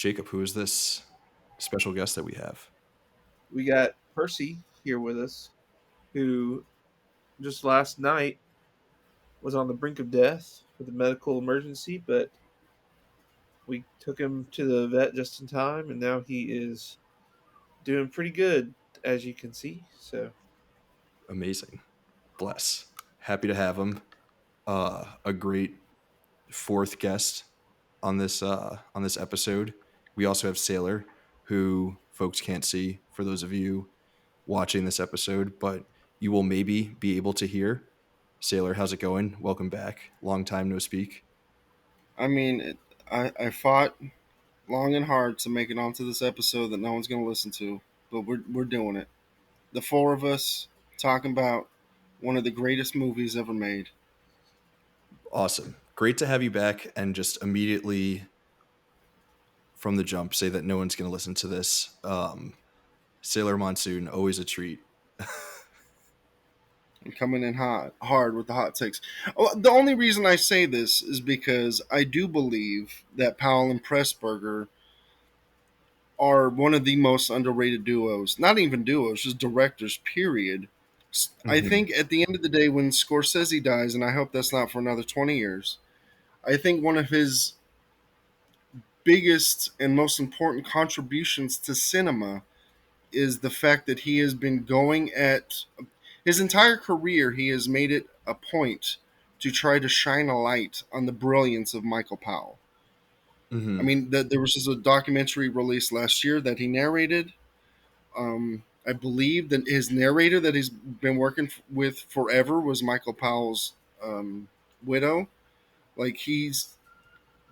Jacob, who is this special guest that we have? We got Percy here with us, who just last night was on the brink of death with a medical emergency, but we took him to the vet just in time, and now he is doing pretty good, as you can see. So, Amazing. Bless. Happy to have him. A great fourth guest on this episode. We also have Sailor, who folks can't see for those of you watching this episode, but you will maybe be able to hear. Sailor, how's it going? Welcome back. Long time no speak. I mean, I fought long and hard to make it onto this episode that no one's going to listen to, but we're doing it. The four of us talking about one of the greatest movies ever made. Awesome. Great to have you back, and just immediately from the jump say that no one's going to listen to this. Sailor Monsoon, always a treat. And coming in hard with the hot takes. Oh, the only reason I say this is because I do believe that Powell and Pressburger are one of the most underrated duos. Not even duos, just directors, period. I Mm-hmm. think at the end of the day, when Scorsese dies, and I hope that's not for another 20 years, I think one of his biggest and most important contributions to cinema is the fact that he has been going at his entire career, he has made it a point to try to shine a light on the brilliance of Michael Powell. I Mm-hmm. mean, there was just a documentary released last year that he narrated. I believe that his narrator that he's been working with forever was Michael Powell's widow. Like, he's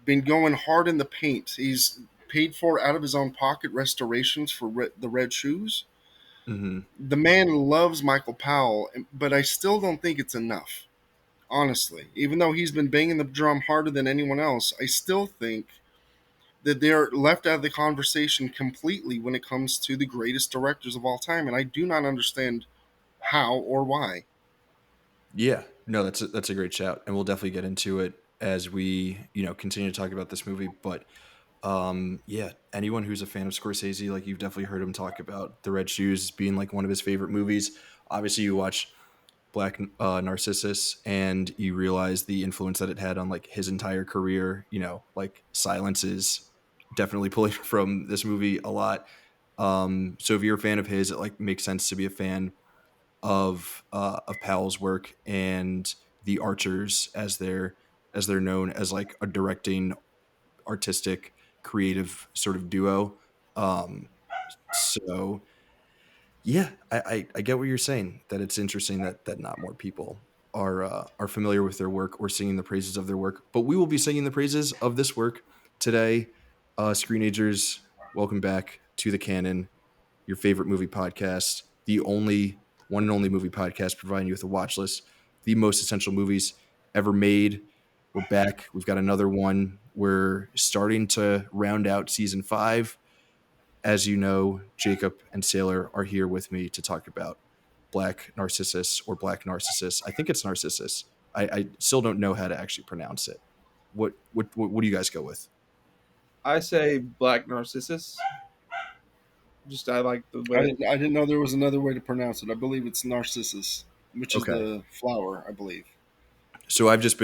been going hard in the paint. He's paid for out of his own pocket restorations for the Red Shoes. Mm-hmm. The man loves Michael Powell, but I still don't think it's enough. Honestly, even though he's been banging the drum harder than anyone else, I still think that they're left out of the conversation completely when it comes to the greatest directors of all time, and I do not understand how or why. Yeah, no, that's a great shout, and we'll definitely get into it as we continue to talk about this movie. But yeah, anyone who's a fan of Scorsese, like, you've definitely heard him talk about The Red Shoes being like one of his favorite movies. Obviously, you watch Black Narcissus, and you realize the influence that it had on like his entire career. Like Silence is definitely pulling from this movie a lot. So if you're a fan of his, it like makes sense to be a fan of Powell's work and the Archers, as they're known, as like a directing, artistic, creative sort of duo. Um, so yeah, I get what you're saying, that it's interesting that not more people are familiar with their work or singing the praises of their work. But we will be singing the praises of this work today. Screenagers, welcome back to the Canon, your favorite movie podcast, the only one and only movie podcast providing you with a watch list, the most essential movies ever made. We're back. We've got another one. We're starting to round out season 5. As you know, Jacob and Sailor are here with me to talk about Black Narcissus, or Black Narcissus. I think it's Narcissus. I still don't know how to actually pronounce it. What do you guys go with? I say Black Narcissus. Just I like the I way. didn't know there was another way to pronounce it. I believe it's Narcissus, which is Okay. the flower, I believe. So I'm just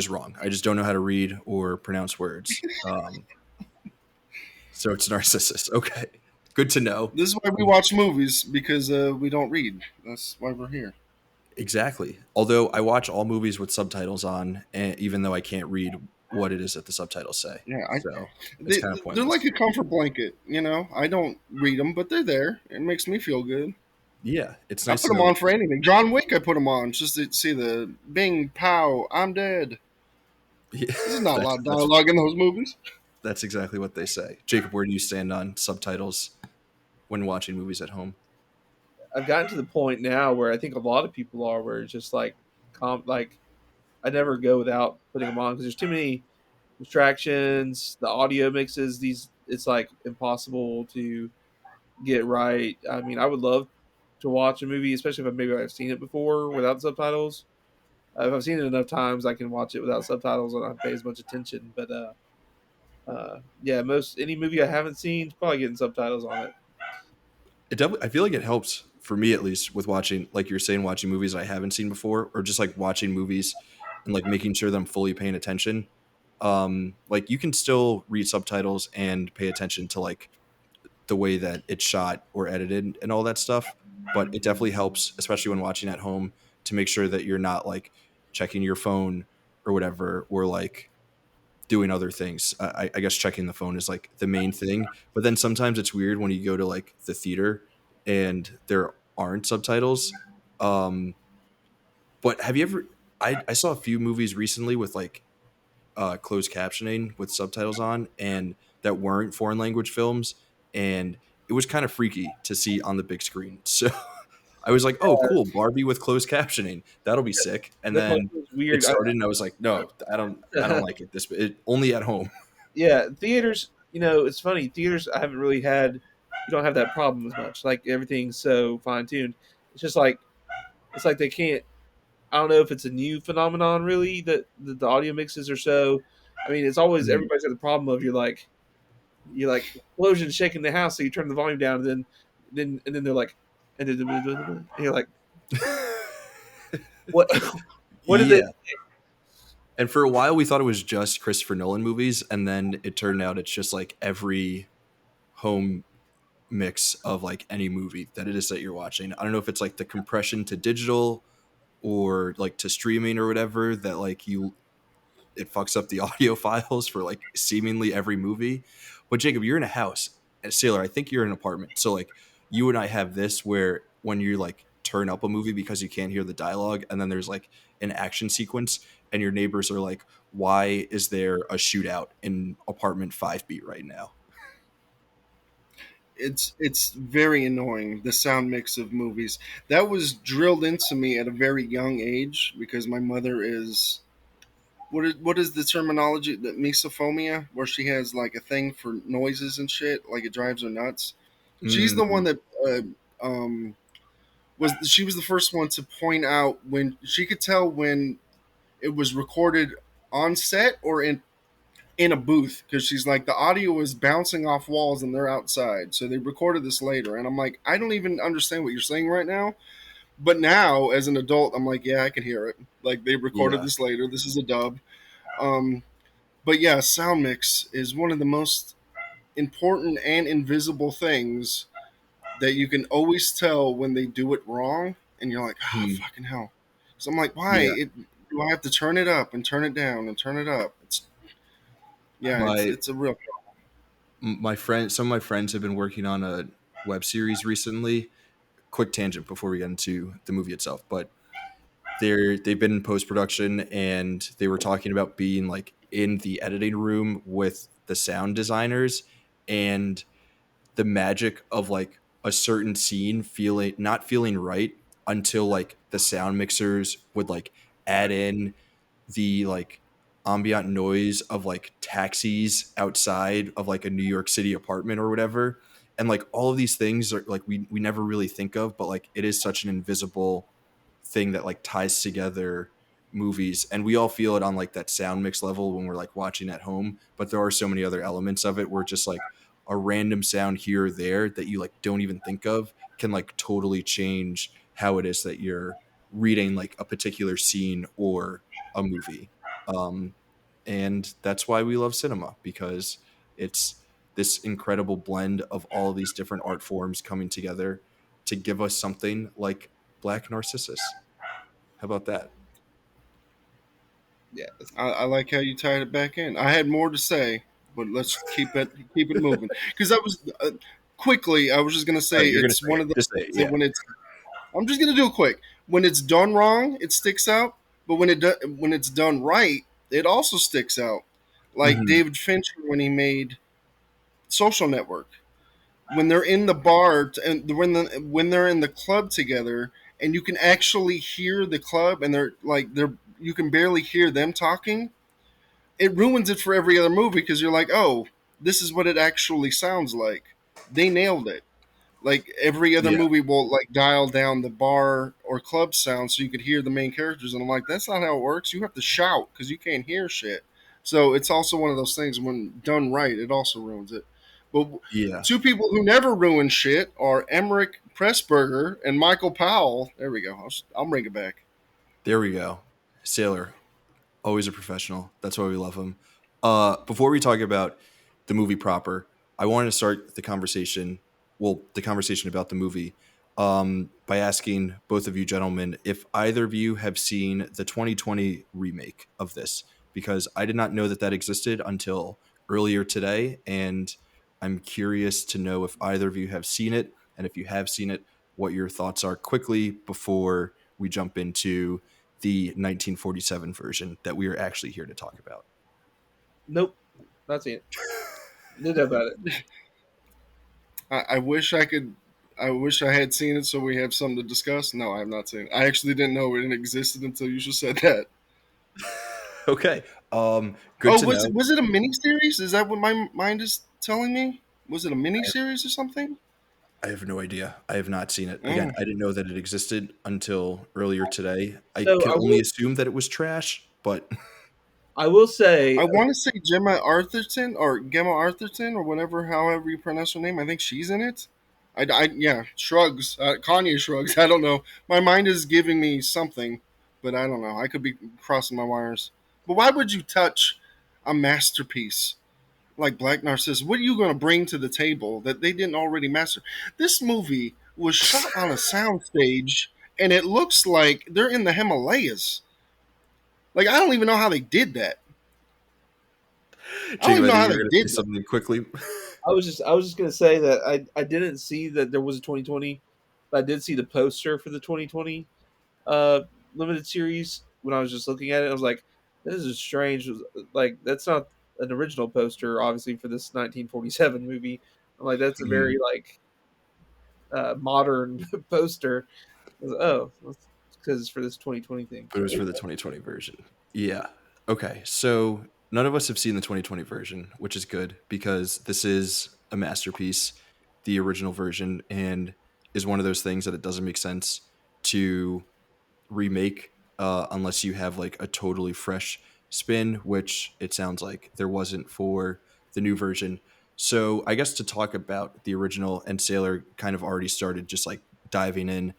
wrong. I just don't know how to read or pronounce words. So it's Narcissus. Okay. Good to know. This is why we watch movies, because we don't read. That's why we're here. Exactly. Although I watch all movies with subtitles on, even though I can't read what it is that the subtitles say. Yeah, So it's they, kind of they're like pointless. a comfort blanket. I don't read them, but they're there. It makes me feel good. Yeah. It's I nice put to them know. on for anything. John Wick, I put them on just to see the Bing, pow, I'm dead. Yeah, There's not a that's, lot of that's, dialogue in those movies. that's exactly what they say. Jacob, where do you stand on subtitles when watching movies at home? I've gotten to the point now where I think a lot of people are, where it's just like, like I never go without putting them on because there's too many distractions. The audio mixes these. It's like impossible to get right. I mean, I would love to watch a movie, especially if maybe I've seen it before without subtitles. If I've seen it enough times, I can watch it without subtitles and I don't pay as much attention. But Yeah, most any movie I haven't seen is probably getting subtitles on it. It definitely, I feel like it helps for me at least with watching, like you're saying, watching movies I haven't seen before, or just like watching movies and like making sure that I'm fully paying attention. Like you can still read subtitles and pay attention to like the way that it's shot or edited and all that stuff. But it definitely helps, especially when watching at home, to make sure that you're not like checking your phone or whatever, or like doing other things. I guess checking the phone is like the main thing. But then sometimes it's weird when you go to like the theater and there aren't subtitles. Um, but have you ever? I saw a few movies recently with like closed captioning with subtitles on, and that weren't foreign language films, and it was kind of freaky to see on the big screen. So I was like, "Oh, cool, Barbie with closed captioning. That'll be sick." And That part then was it weird. started, and I was like, "No, I don't like it. Only at home." Yeah, theaters. It's funny. Theaters, I haven't really had. You don't have that problem as much. Like everything's so fine tuned. It's just like it's like they can't. I don't know if it's a new phenomenon really that the audio mixes are so. I mean, it's always Mhm. everybody's got the problem of you're like explosion shaking the house, so you turn the volume down, and then they're like, and you're like, what? What did they? Yeah. And for a while, we thought it was just Christopher Nolan movies, and then it turned out it's just like every home mix of like any movie that it is that you're watching. I don't know if it's like the compression to digital or like to streaming or whatever that like you it fucks up the audio files for like seemingly every movie. But Jacob, you're in a house. And Sailor, I think you're in an apartment. So like you and I have this where when you like turn up a movie because you can't hear the dialogue, and then there's like an action sequence, and your neighbors are like, "Why is there a shootout in apartment 5B right now?" It's very annoying, the sound mix of movies. That was drilled into me at a very young age because my mother is what is the terminology, that misophonia, where she has like a thing for noises and shit, like it drives her nuts. She's the Mm, one that she was the first one to point out when she could tell when it was recorded on set or in a booth, because she's like, the audio is bouncing off walls and they're outside, so they recorded this later. And I'm like, I don't even understand what you're saying right now. But now as an adult, I'm like, yeah, I can hear it. Like, they recorded yeah. this later, this is a dub. um but yeah, sound mix is one of the most important and invisible things that you can always tell when they do it wrong, and you're like, ah, Hmm. fucking hell. So I'm like, why Yeah. do I have to turn it up and turn it down and turn it up? It's Yeah, it's My it's a real. my friend some of my friends have been working on a web series recently. Quick tangent before we get into the movie itself, but they've been in post production, and they were talking about being like in the editing room with the sound designers, and the magic of like a certain scene feeling not feeling right until like the sound mixers would like add in the like ambient noise of like taxis outside of like a New York City apartment or whatever. And like all of these things are like we never really think of, but like it is such an invisible thing that like ties together movies, and we all feel it on like that sound mix level when we're like watching at home, but there are so many other elements of it where just like a random sound here or there that you like don't even think of can like totally change how it is that you're reading like a particular scene or a movie. Um, and that's why we love cinema, because it's this incredible blend of all these different art forms coming together to give us something like Black Narcissus. How about that? Yeah, I like how you tied it back in. I had more to say, but let's keep it moving. Because I was quickly, I was just gonna All say right, you're gonna it's say one it. of the Just say it. things that Yeah. when it's. I'm just gonna do it quick. When it's done wrong, it sticks out. But when it's done right, it also sticks out. Like Hmm. David Fincher when he made Social Network, when they're in the bar and when they're in the club together, and you can actually hear the club, and they're you can barely hear them talking. It ruins it for every other movie because you're like, oh, this is what it actually sounds like. They nailed it. Like every other Yeah. movie will like dial down the bar or club sound so you could hear the main characters, and I'm like, that's not how it works. You have to shout because you can't hear shit. So it's also one of those things when done right, it also ruins it. But Yeah. two people who never ruin shit are Emmerich Pressburger and Michael Powell. There we go. I'll bring it back. There we go. Sailor, always a professional. That's why we love him. Before we talk about the movie proper, I wanted to start the conversation about the movie, by asking both of you gentlemen if either of you have seen the 2020 remake of this, because I did not know that that existed until earlier today, and I'm curious to know if either of you have seen it, and if you have seen it, what your thoughts are quickly before we jump into the 1947 version that we are actually here to talk about. Nope, not seen it. Didn't know about it. I wish I could. I wish I had seen it so we have something to discuss. No, I have not seen it. I actually didn't know it existed until you just said that. Okay. Good Oh, to know. was it a mini series? Is that what my mind is telling me? Was it a mini series or something? I have no idea. I have not seen it. Again, Oh. I didn't know that it existed until earlier today. I So could only assume that it was trash, but I will say, I want to say Gemma Arthurton, or whatever, however you pronounce her name. I think she's in it. Yeah, shrugs. Kanye shrugs. I don't know. My mind is giving me something, but I don't know. I could be crossing my wires. But why would you touch a masterpiece like Black Narcissus? What are you going to bring to the table that they didn't already master? This movie was shot on a soundstage, and it looks like they're in the Himalayas. Like, I don't even know how they did that. I don't Jacob, even I know think how you're they going to say did that. something quickly. I was just gonna say that I didn't see that there was a 2020, but I did see the poster for the 2020 uh limited series when I was just looking at it. I was like, this is strange. Like that's not an original poster, obviously, for this 1947 movie. I'm like, that's a very Mhm. like modern poster. I was like, oh, because it's for this 2020 thing. But it was for the 2020 version. Yeah. Okay. So none of us have seen the 2020 version, which is good because this is a masterpiece, the original version, and is one of those things that it doesn't make sense to remake, unless you have like a totally fresh spin, which it sounds like there wasn't for the new version. So I guess to talk about the original, and Sailor kind of already started just like diving in,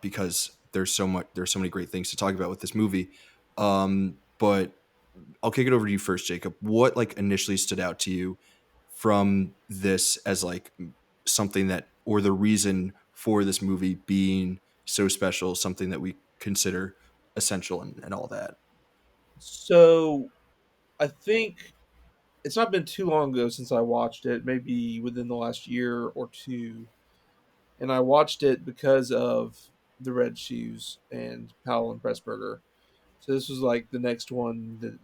because there's so many great things to talk about with this movie. But I'll kick it over to you first, Jacob. What like initially stood out to you from this as like something that, or the reason for this movie being so special, something that we consider essential, and all that? So I think it's not been too long ago since I watched it, maybe within the last year or two, and I watched it because of the Red Shoes and Powell and Pressburger. So this was like the next one that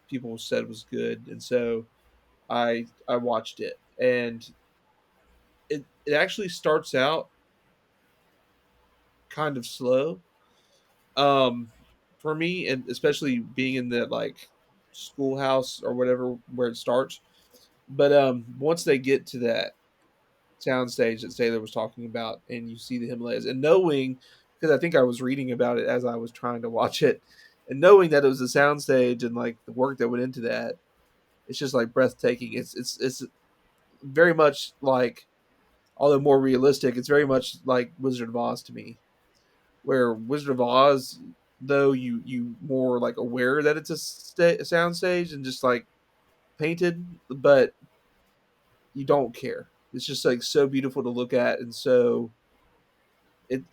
people said was good, and so I watched it, and it actually starts out kind of slow, um, for me, and especially being in the like schoolhouse or whatever where it starts. But once they get to that soundstage that Sailor was talking about, and you see the Himalayas, and knowing, because I think I was reading about it as I was trying to watch it, and knowing that it was a soundstage and like the work that went into that, it's just like breathtaking. It's very much like, although more realistic, it's very much like Wizard of Oz to me. Where Wizard of Oz, though you more like aware that it's a soundstage and just like painted, but you don't care. It's just like so beautiful to look at, and so it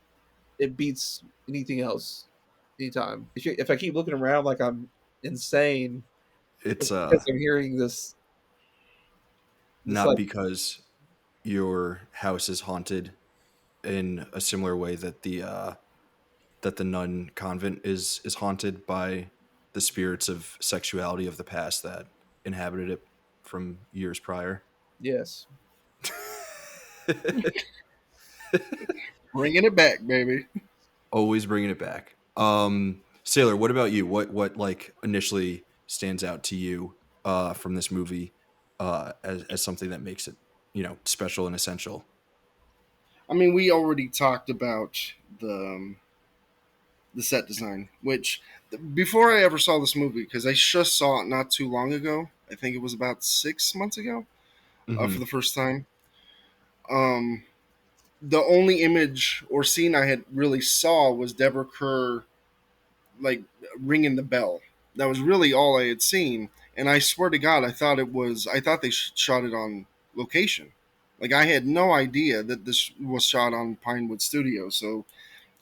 it beats anything else anytime. If I keep looking around like I'm insane, It's it's because I'm hearing this not like because your house is haunted in a similar way that the nun convent is haunted by the spirits of sexuality of the past that inhabited it from years prior. yes. Bringing it back, baby. Always bringing it back. Sailor, what about you? What like initially stands out to you, from this movie, as something that makes it, special and essential? I mean, we already talked about the set design. Which before I ever saw this movie, because I just saw it not too long ago. I think it was about 6 months ago for Hmm. the first time. Um, the only image or scene I had really saw was Deborah Kerr like ringing the bell. That was really all I had seen, and I swear to God, I thought they shot it on location. Like I had no idea that this was shot on Pinewood Studios. So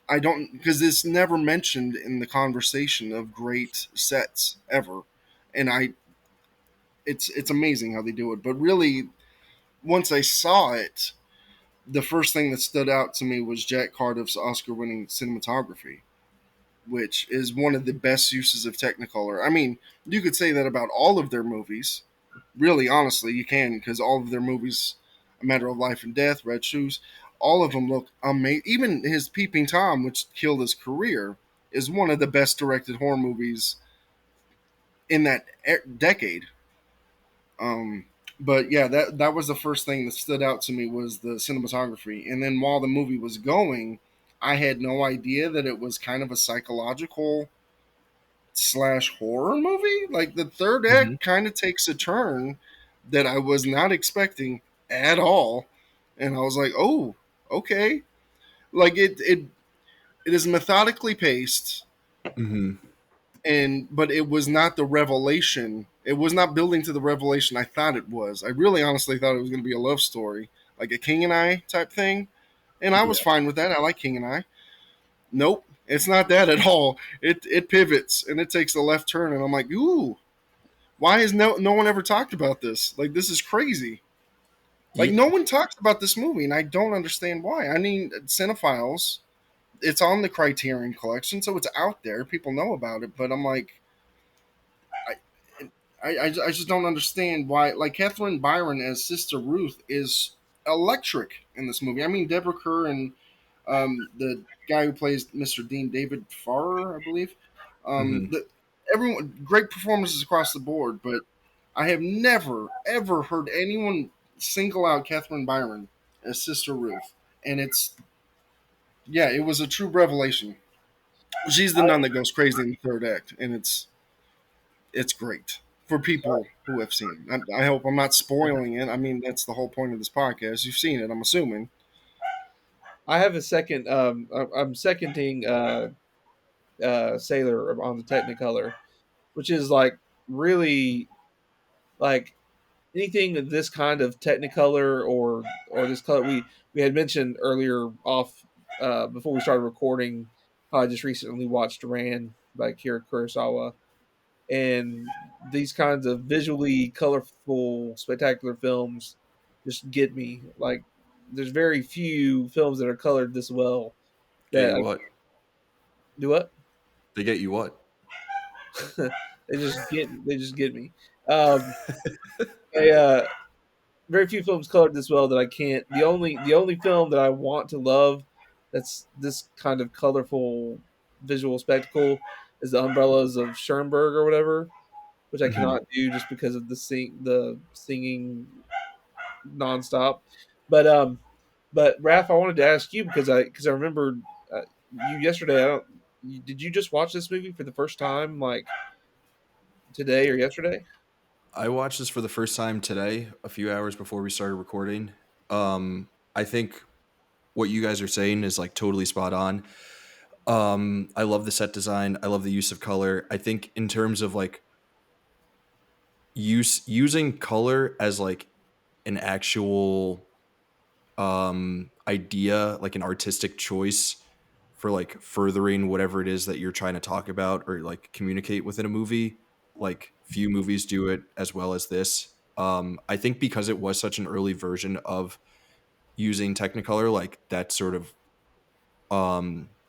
I don't because it's never mentioned in the conversation of great sets ever, and it's amazing how they do it. But really, once I saw it, the first thing that stood out to me was Jack Cardiff's Oscar-winning cinematography, which is one of the best uses of Technicolor. I mean, you could say that about all of their movies. Really, honestly, you can, because all of their movies, A Matter of Life and Death, Red Shoes, all of them look amazing. Even his Peeping Tom, which killed his career, is one of the best directed horror movies in that decade. Um, but yeah, that was the first thing that stood out to me was the cinematography. And then while the movie was going, I had no idea that it was kind of a psychological slash horror movie. Like the third Hmm. act kind of takes a turn that I was not expecting at all, and I was like, oh, okay. Like it is methodically paced, Hmm. and but it was not the revelation. It was not building to the revelation I thought it was. I really honestly thought it was going to be a love story, like a King and I type thing, and I was Yeah. fine with that. I like King and I. Nope, it's not that at all. It pivots and it takes a left turn, and I'm like, ooh, why has no one ever talked about this? Like this is crazy. Like Yeah. no one talks about this movie, and I don't understand why. I mean, Cinephiles, it's on the Criterion Collection, so it's out there. People know about it, but I'm like, I, I just don't understand why. Like Catherine Byron as Sister Ruth is electric in this movie. I mean, Deborah Kerr and the guy who plays Mr. Dean, David Farrer, I believe. Hmm. Everyone, great performances across the board, but I have never ever heard anyone single out Catherine Byron as Sister Ruth, and it's yeah, it was a true revelation. She's the nun that goes crazy in the third act, and it's great for people who have seen it. I hope I'm not spoiling it. I mean, that's the whole point of this podcast. You've seen it, I'm assuming. I have a second. I'm seconding Sailor on the Technicolor, which is like really like anything of this kind of Technicolor or this color. We had mentioned earlier off before we started recording. How I just recently watched Ran by Kira Kurosawa, and these kinds of visually colorful, spectacular films just get me. Like, there's very few films that are colored this well. Get That you I what? do what They get you what? they just get me. Um, I, very few films colored this well that I can't. The only film that I want to love that's this kind of colorful visual spectacle is the Umbrellas of Schoenberg or whatever, which I Hmm. cannot do just because of the singing nonstop. But but Raph, I wanted to ask you because I remembered you yesterday. Did you just watch this movie for the first time like today or yesterday? I watched this for the first time today, a few hours before we started recording. I think what you guys are saying is like totally spot on. I love the set design. I love the use of color. I think in terms of like using color as like an actual idea, like an artistic choice for like furthering whatever it is that you're trying to talk about or like communicate within a movie. Like few movies do it as well as this. I think because it was such an early version of using Technicolor, like that sort of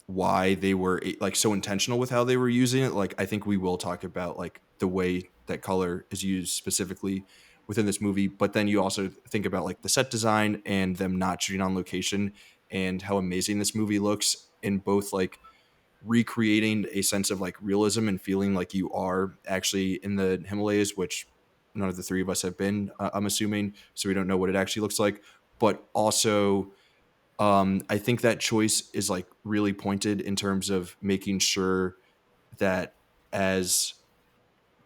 why they were like so intentional with how they were using it. Like I think we will talk about like the way that color is used specifically within this movie, but then you also think about like the set design and them not shooting on location and how amazing this movie looks in both like recreating a sense of like realism and feeling like you are actually in the Himalayas, which none of the three of us have been, I'm assuming, so we don't know what it actually looks like, but also I think that choice is like really pointed in terms of making sure that as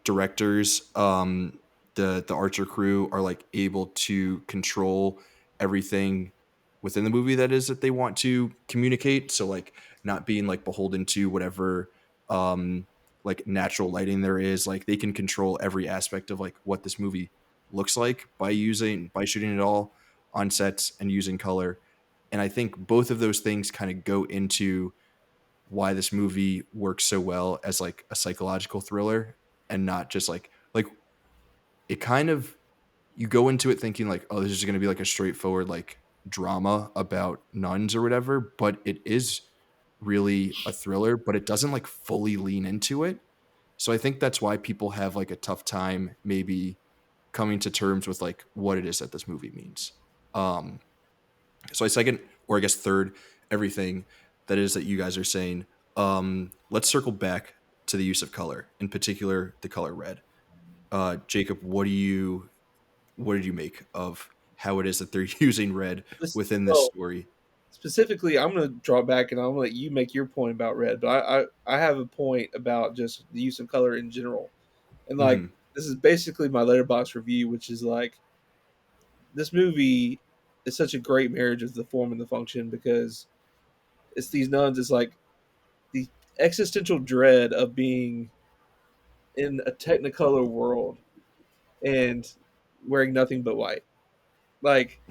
directors, the Archer crew are like able to control everything within the movie that is that they want to communicate. So like not being like beholden to whatever um like natural lighting there is. Like they can control every aspect of like what this movie looks like by shooting it all on sets and using color. And I think both of those things kind of go into why this movie works so well as like a psychological thriller and not just like it kind of you go into it thinking like, oh, this is going to be like a straightforward like drama about nuns or whatever, but it is really a thriller, but it doesn't like fully lean into it. So I think that's why people have like a tough time maybe coming to terms with like what it is that this movie means. Um so I second, or I guess third, everything that is that you guys are saying. Let's circle back to the use of color, in particular the color red. Jacob, what did you make of how it is that they're using red within this Well, story? specifically, I'm going to draw back and I'm going to let you make your point about red. But I have a point about just the use of color in general. And like, Hmm. this is basically my letterbox review, which is like, this movie is such a great marriage of the form and the function because it's these nuns. It's like the existential dread of being in a technicolor world and wearing nothing but white. Like,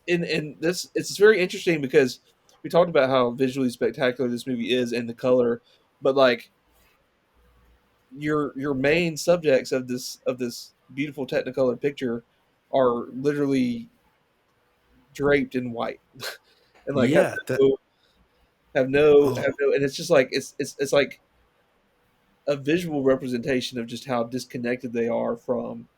in this, it's very interesting because we talked about how visually spectacular this movie is and the color, but like your main subjects of this beautiful technicolor picture are literally draped in white and like Yeah, that no oh have no, and it's just like it's like a visual representation of just how disconnected they are from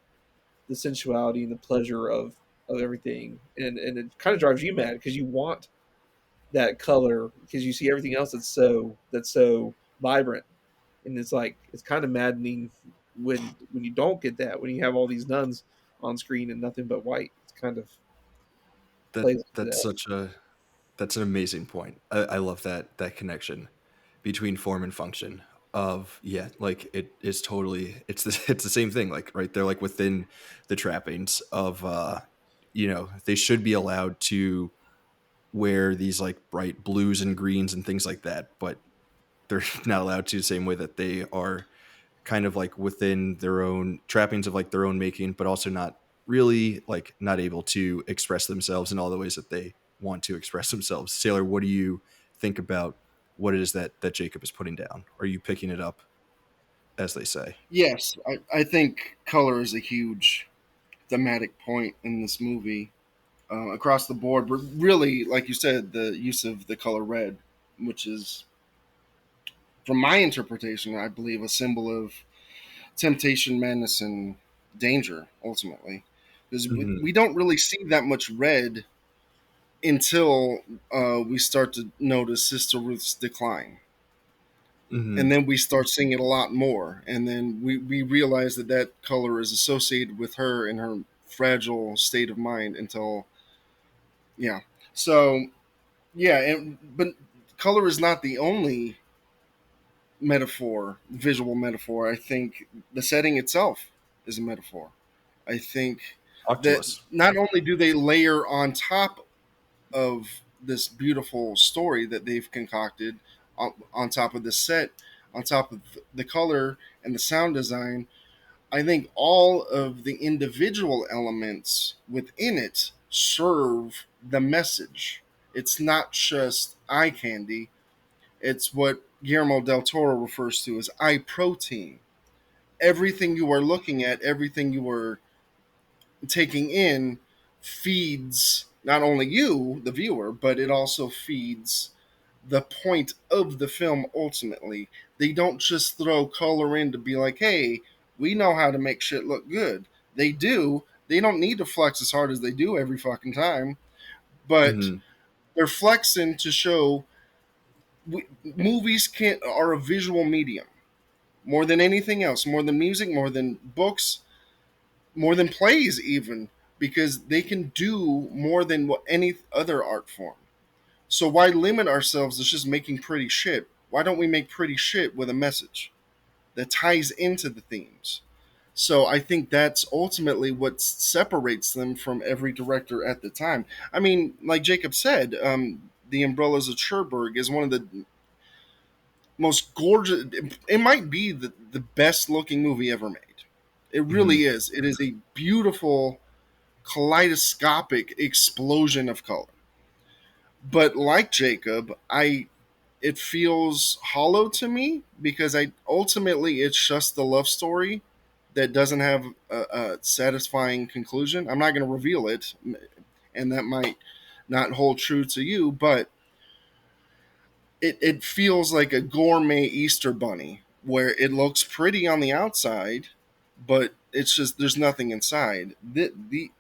the sensuality and the pleasure of everything, and it kind of drives you mad because you want that color because you see everything else that's so vibrant, and it's like it's kind of maddening when you don't get that, when you have all these nuns on screen and nothing but white. It's kind of plays into that's that. such a that's an amazing point. I love that connection between form and function of yeah, like it is totally it's the same thing, like right, they're like within the trappings of they should be allowed to wear these like bright blues and greens and things like that, but they're not allowed to the same way that they are kind of like within their own trappings of like their own making, but also not really like not able to express themselves in all the ways that they want to express themselves. Sailor, what do you think about what it is that Jacob is putting down? Are you picking it up, as they say? Yes, I think color is a huge thematic point in this movie across the board. But really, like you said, the use of the color red, which is, from my interpretation, I believe a symbol of temptation, madness, and danger, ultimately. Because Hmm. we don't really see that much red until we start to notice Sister Ruth's decline. And Hmm. then we start seeing it a lot more. And then we realize that that color is associated with her and her fragile state of mind until, yeah. So, yeah, but color is not the only metaphor, visual metaphor. I think the setting itself is a metaphor. I think Talk to that us. not only do they layer on top of this beautiful story that they've concocted on top of this set, on top of the color and the sound design, I think all of the individual elements within it serve the message. It's not just eye candy, it's what Guillermo del Toro refers to as eye protein. Everything you are looking at, everything you are taking in, feeds not only you, the viewer, but it also feeds the point of the film ultimately. They don't just throw color in to be like, hey, we know how to make shit look good. They do. They don't need to flex as hard as they do every fucking time, but Hmm. they're flexing to show movies are a visual medium more than anything else, more than music, more than books, more than plays even, because they can do more than what any other art form. So why limit ourselves to just making pretty shit? Why don't we make pretty shit with a message that ties into the themes? So I think that's ultimately what separates them from every director at the time. I mean, like Jacob said, The Umbrellas of Cherbourg is one of the most gorgeous. It might be the best looking movie ever made. It Hmm. really is. It is a beautiful kaleidoscopic explosion of color. But like Jacob, I it feels hollow to me because I ultimately it's just the love story that doesn't have a satisfying conclusion. I'm not going to reveal it, and that might not hold true to you, but it feels like a gourmet Easter bunny where it looks pretty on the outside, but it's just there's nothing inside. The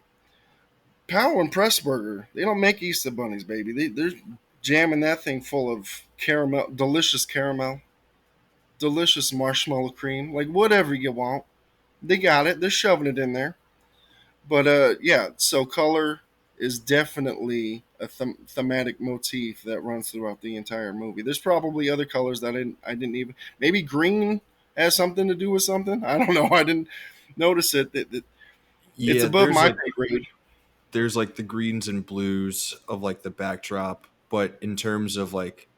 Powell and Pressburger, they don't make Easter bunnies, baby. They're jamming that thing full of caramel, delicious marshmallow cream, like whatever you want. They got it. They're shoving it in there. But yeah. So color is definitely a thematic motif that runs throughout the entire movie. There's probably other colors that I didn't even maybe green has something to do with something. I don't know. I didn't notice it. It's Yeah, above my pay grade. there's like the greens and blues of like the backdrop, but in terms of like,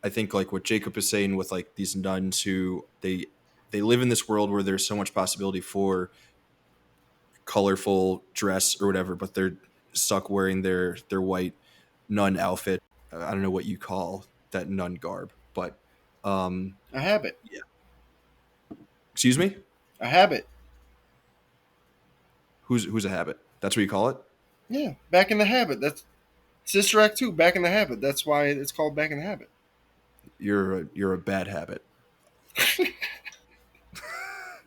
I think like what Jacob is saying with like these nuns who they live in this world where there's so much possibility for colorful dress or whatever, but they're stuck wearing their white nun outfit. I don't know what you call that nun garb, but A habit. yeah. Excuse me. A habit. Who's a habit? That's what you call it. Yeah. Back in the habit. That's Sister Act 2, Back in the Habit. That's why it's called Back in the Habit. You're a bad habit.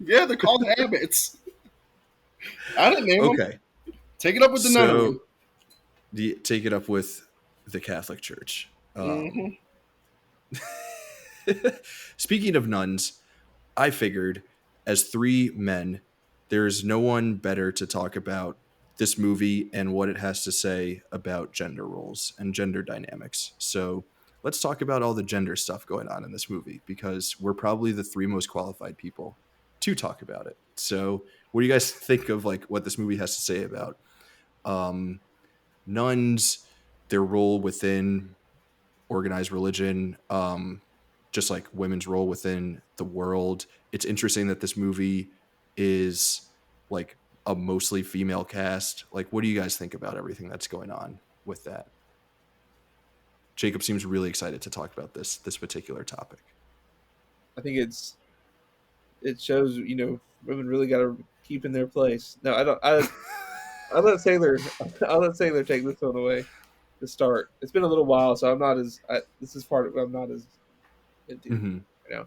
Yeah, they're called habits. I didn't name them. Okay, Take it up with the nunnery. so take it up with the Catholic Church. Mm-hmm. Speaking of nuns, I figured as three men, there's no one better to talk about this movie and what it has to say about gender roles and gender dynamics. So let's talk about all the gender stuff going on in this movie because we're probably the three most qualified people to talk about it. So what do you guys think of like what this movie has to say about um, nuns, their role within organized religion, just like women's role within the world. It's interesting that this movie is like a mostly female cast. Like, what do you guys think about everything that's going on with that? Jacob seems really excited to talk about this particular topic. I think it shows women really got to keep in their place. No, I don't. I let Sailor I let Sailor take this one away to start. It's been a little while, so I'm not as this is part of what I'm not as into Hmm. right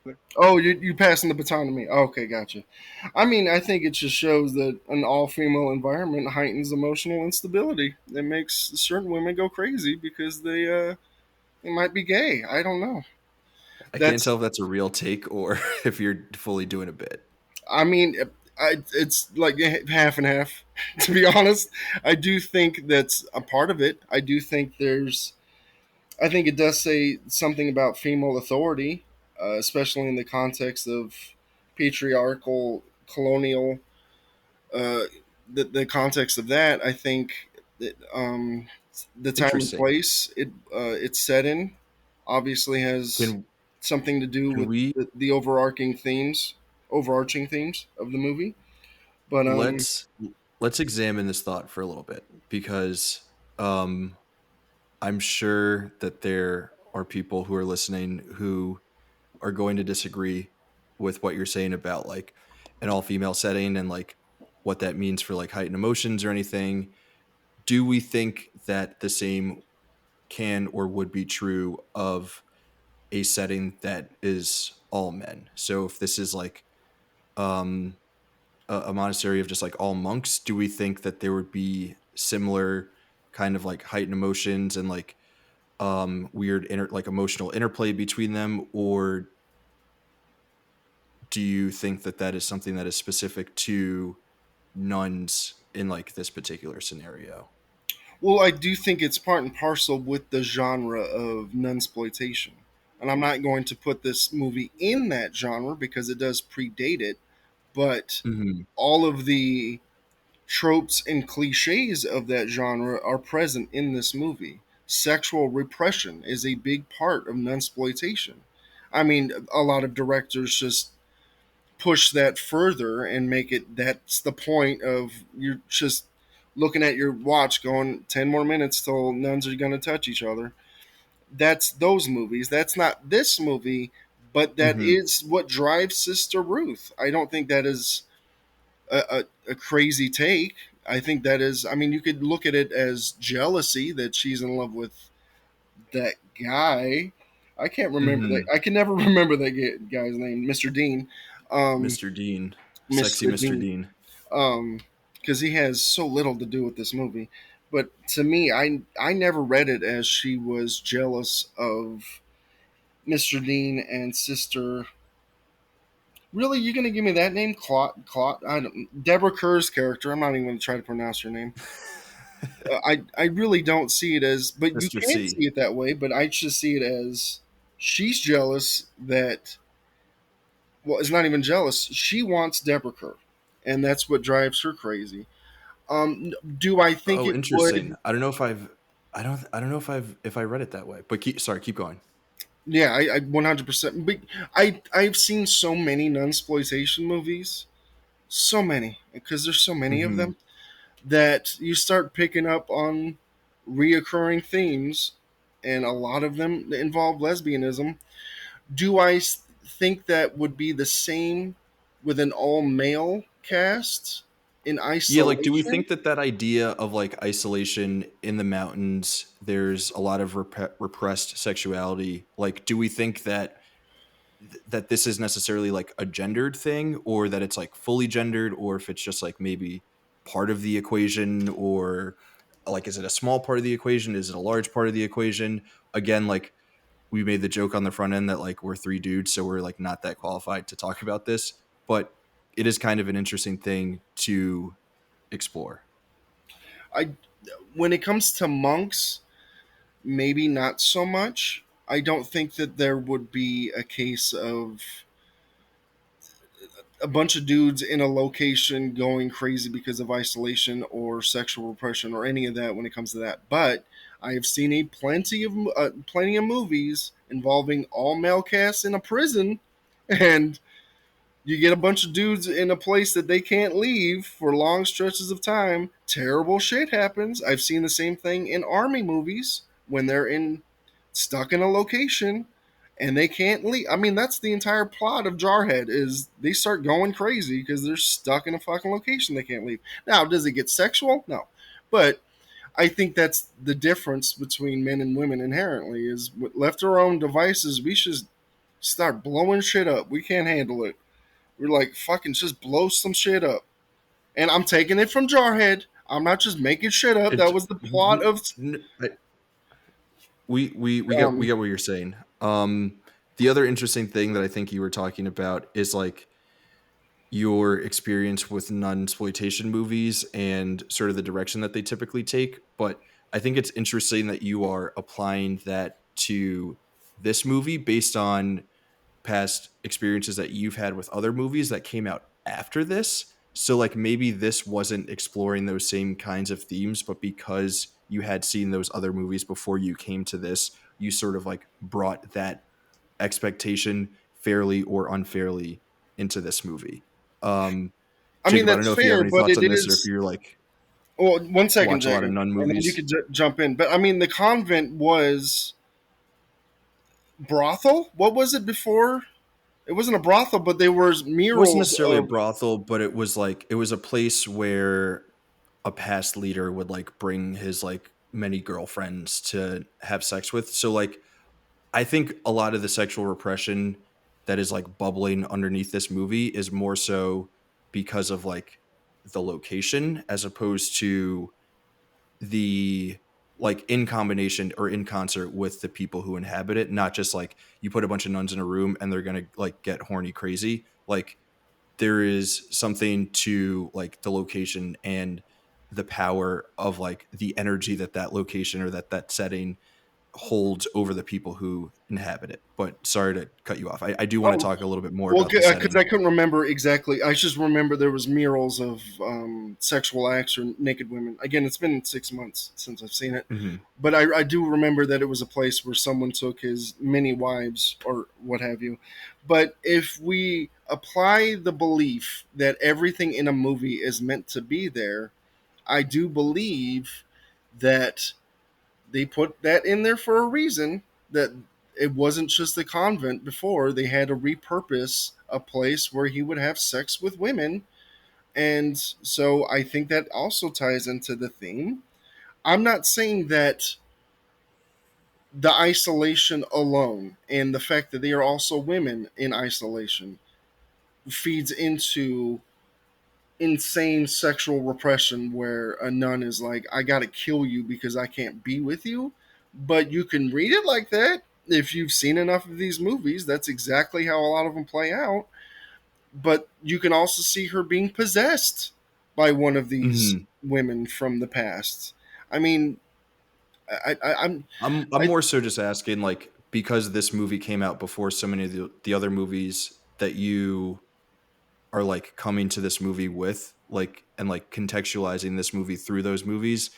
now. Oh, you passing the baton to me. Okay, gotcha. I mean, I think it just shows that an all female environment heightens emotional instability. It makes certain women go crazy because they might be gay. I don't know. I can't That's tell if that's a real take or if you're fully doing a bit. I mean, it's like half and half. To be honest, I do think that's a part of it. I do think there's. I think it does say something about female authority, especially in the context of patriarchal, colonial. Uh, the context of that, I think that the time and Interesting. place it's set in obviously has Can something to do can with we the overarching themes of the movie. But let's let's examine this thought for a little bit because um I'm sure that there are people who are listening who are going to disagree with what you're saying about like an all female setting and like what that means for like heightened emotions or anything. Do we think that the same can or would be true of a setting that is all men? So if this is like um a monastery of just like all monks, do we think that there would be similar kind of like heightened emotions and like weird like emotional interplay between them, or do you think that that is something that is specific to nuns in like this particular scenario. Well, I do think it's part and parcel with the genre of nunsploitation. And I'm not going to put this movie in that genre because it does predate it, but Hmm. all of the tropes and cliches of that genre are present in this movie. Sexual repression is a big part of nunsploitation. I mean, a lot of directors just push that further and make it that's the point of you're just looking at your watch going 10 more minutes till nuns are going to touch each other. That's those movies. That's not this movie, but that Hmm. is what drives Sister Ruth. I don't think that is a crazy take. I think that is, I mean, you could look at it as jealousy that she's in love with that guy. I can't remember that. Hmm. I can never remember that guy's name, Mr. Dean. Um, Mr. Dean, sexy Mr. Mr. Dean. Dean. Because he has so little to do with this movie. But to me, I never read it as she was jealous of Mr. Dean and Sister. Really, you gonna give me that name, Claude? I don't. Deborah Kerr's character. I'm not even gonna try to pronounce her name. I really don't see it as, but you Mr. can C. see it that way. But I just see it as she's jealous that. Well, it's not even jealous. She wants Deborah Kerr, and that's what drives her crazy. Do I think Oh, it interesting. would? I don't know if I read it that way. But keep going. Yeah, I 100%. But I've seen so many nunsploitation movies, so many because there's so many of Hmm. them that you start picking up on reoccurring themes, and a lot of them involve lesbianism. Do think that would be the same with an all male cast in Yeah, like, do we isolation? think that that idea of like isolation in the mountains, there's a lot of repressed sexuality? Like, do we think that that this is necessarily like a gendered thing, or that it's like fully gendered, or if it's just like maybe part of the equation, or like is it a small part of the equation? Is it a large part of the equation? Again, like we made the joke on the front end that like we're three dudes, so we're like not that qualified to talk about this, but it is kind of an interesting thing to explore. I When it comes to monks, maybe not so much. I don't think that there would be a case of a bunch of dudes in a location going crazy because of isolation or sexual repression or any of that when it comes to that. But I have seen plenty of movies involving all male casts in a prison, and you get a bunch of dudes in a place that they can't leave for long stretches of time. Terrible shit happens. I've seen the same thing in army movies when they're in stuck in a location and they can't leave. I mean, that's the entire plot of Jarhead is they start going crazy because they're stuck in a fucking location they can't leave. Now, does it get sexual? No. But I think that's the difference between men and women inherently is left to our own devices, we should start blowing shit up. We can't handle it. We're like, fucking just blow some shit up. And I'm taking it from Jarhead. I'm not just making shit up. It That was the plot of we um get what you're saying. The other interesting thing that I think you were talking about is like your experience with non-exploitation movies and sort of the direction that they typically take. But I think it's interesting that you are applying that to this movie based on past experiences that you've had with other movies that came out after this. So like maybe this wasn't exploring those same kinds of themes, but because you had seen those other movies before you came to this, you sort of like brought that expectation fairly or unfairly into this movie. Um, I mean Jacob, I don't that's know if you have fair, any but thoughts it on this or if is you're like well, 1 second, watch a lot of Jacob, nun and then you movies. could jump in. But I mean the convent was brothel? What was it before? It wasn't a brothel, but there was It wasn't murals necessarily a of brothel, but it was like it was a place where a past leader would like bring his like many girlfriends to have sex with. So like I think a lot of the sexual repression that is like bubbling underneath this movie is more so because of like the location as opposed to the like in combination or in concert with the people who inhabit it, not just like you put a bunch of nuns in a room and they're going to like get horny crazy. Like there is something to like the location and the power of like the energy that that location or that setting holds over the people who inhabit it. But sorry to cut you off. I do want to Oh, talk a little bit more well, about the because setting. I couldn't remember exactly. I just remember there was murals of sexual acts or naked women. Again, it's been 6 months since I've seen it, Hmm. but I do remember that it was a place where someone took his many wives or what have you. But if we apply the belief that everything in a movie is meant to be there, I do believe that they put that in there for a reason, that it wasn't just a convent before. They had to repurpose a place where he would have sex with women. And so I think that also ties into the theme. I'm not saying that the isolation alone and the fact that they are also women in isolation feeds into insane sexual repression where a nun is like, I gotta kill you because I can't be with you. But you can read it like that if you've seen enough of these movies. That's exactly how a lot of them play out. But you can also see her being possessed by one of these Hmm. women from the past. I mean, I'm I'm I more so just asking, like, because this movie came out before so many of the other movies that you are like coming to this movie with, like, and like contextualizing this movie through those movies.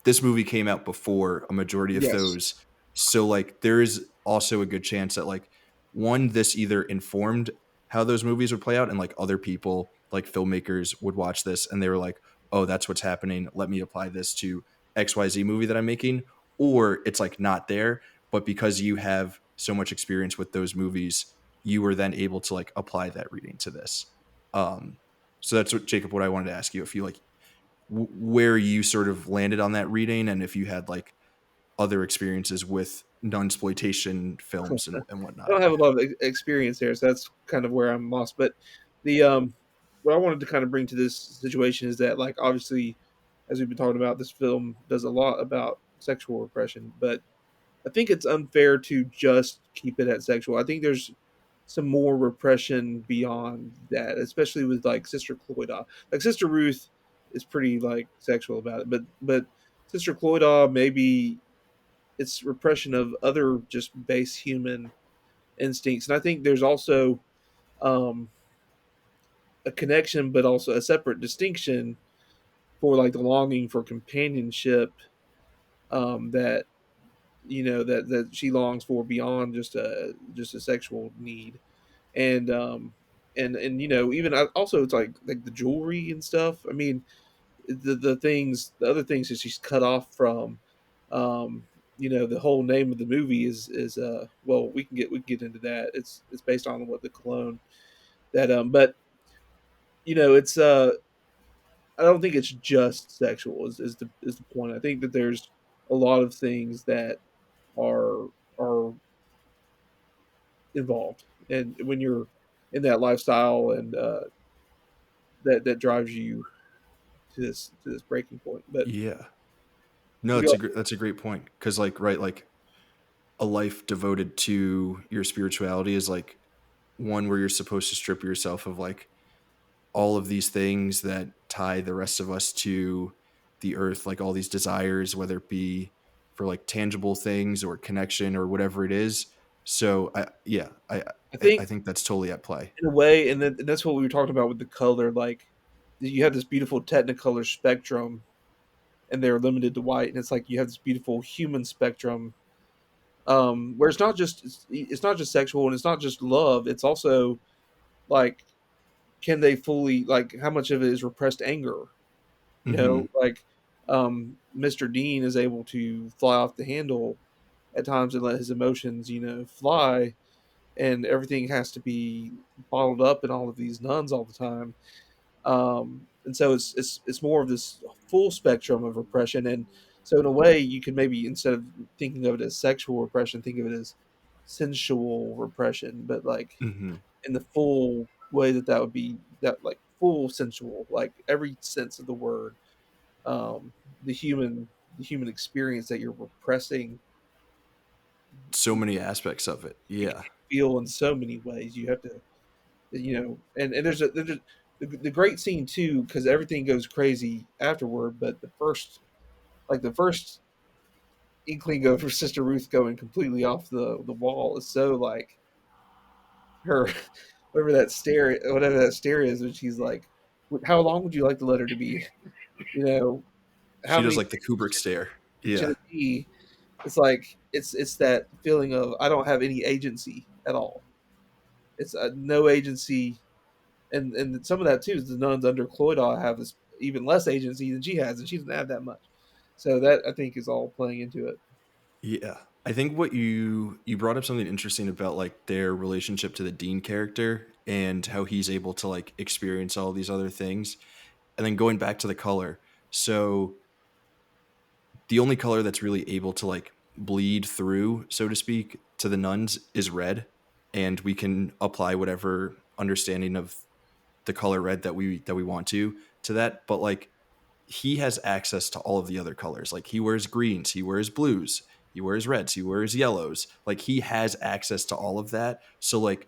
This movie came out before a majority of yes, those. So like there is also a good chance that like one, this either informed how those movies would play out and like other people like filmmakers would watch this and they were like, oh, that's what's happening. Let me apply this to XYZ movie that I'm making. Or it's like not there, but because you have so much experience with those movies, you were then able to like apply that reading to this. Um, so that's what Jacob, what I wanted to ask you, if you like where you sort of landed on that reading and if you had like other experiences with nunsploitation films and I whatnot. don't have a lot of experience there, so that's kind of where I'm lost. But the what I wanted to kind of bring to this situation is that, like, obviously, as we've been talking about, this film does a lot about sexual repression, but I think it's unfair to just keep it at sexual. I think there's some more repression beyond that, especially with like Sister Cloyda. Like Sister Ruth is pretty like sexual about it, but Sister Cloyda, maybe it's repression of other just base human instincts. And I think there's also um, a connection, but also a separate distinction for like the longing for companionship, that that she longs for beyond just a sexual need. And even also it's like the jewelry and stuff. I mean, the other things that she's cut off from. Um, the whole name of the movie is well, we can get into that. It's based on what the cologne that but it's I don't think it's just sexual is the point. I think that there's a lot of things that are involved, and when you're in that lifestyle, and that drives you to this breaking point. But Yeah. No, you that's a great point. Cause like, right, like a life devoted to your spirituality is like one where you're supposed to strip yourself of like all of these things that tie the rest of us to the earth, like all these desires, whether it be for like tangible things or connection or whatever it is. So yeah, I I think think that's totally at play. in a way, and that's what we were talking about with the color. Like you have this beautiful Technicolor spectrum, and they're limited to white, and it's like you have this beautiful human spectrum, where it's not just sexual and it's not just love. It's also like, can they fully, like, how much of it is repressed anger? Hmm. Like, Mr. Dean is able to fly off the handle at times and let his emotions, fly, and everything has to be bottled up in all of these nuns all the time. And so it's more of this full spectrum of repression. And so in a way, you could maybe, instead of thinking of it as sexual repression, think of it as sensual repression, but like Hmm. in the full way that would be, that like full sensual, like every sense of the word, um, the human experience that you're repressing. So many aspects of it. You Yeah. can't feel in so many ways. You have to, and there's the great scene too, because everything goes crazy afterward. But the first inkling of her sister Ruth going completely off the wall is so like her whatever that stare is, when she's like, "How long would you like the letter to be? You know, how She does many like the Kubrick stare. should Yeah. it be?" It's like it's that feeling of I don't have any agency at all. It's no agency, and some of that too is the nuns under Cloydal have this even less agency than she has, and she doesn't have that much. So that I think is all playing into it. Yeah. I think what you brought up something interesting about like their relationship to the Dean character and how he's able to like experience all these other things. And then going back to the color. So the only color that's really able to like bleed through, so to speak, to the nuns is red. And we can apply whatever understanding of the color red that we want to that. But like he has access to all of the other colors. Like he wears greens, he wears blues, he wears reds, he wears yellows. Like he has access to all of that. So like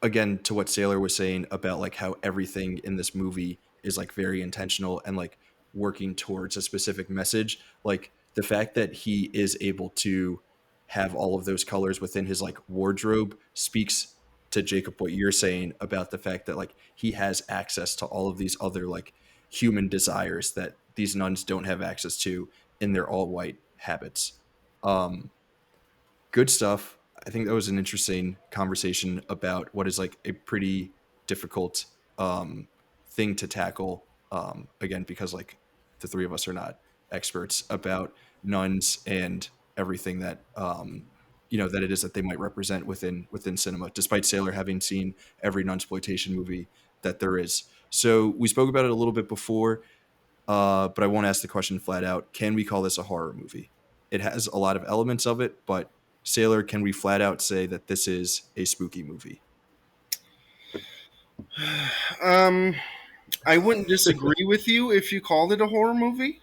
again to what Sailor was saying about like how everything in this movie is like very intentional and like working towards a specific message. Like the fact that he is able to have all of those colors within his like wardrobe speaks to Jacob what you're saying about the fact that like he has access to all of these other like human desires that these nuns don't have access to in their all white habits. Um good stuff. I think that was an interesting conversation about what is like a pretty difficult thing to tackle. Again, because like the three of us are not experts about nuns and everything that that it is that they might represent within cinema, despite Sailor having seen every nunsploitation movie that there is. So we spoke about it a little bit before, but I won't ask the question flat out. Can we call this a horror movie? It has a lot of elements of it, but Sailor, can we flat out say that this is a spooky movie? Um, I wouldn't disagree with you if you called it a horror movie.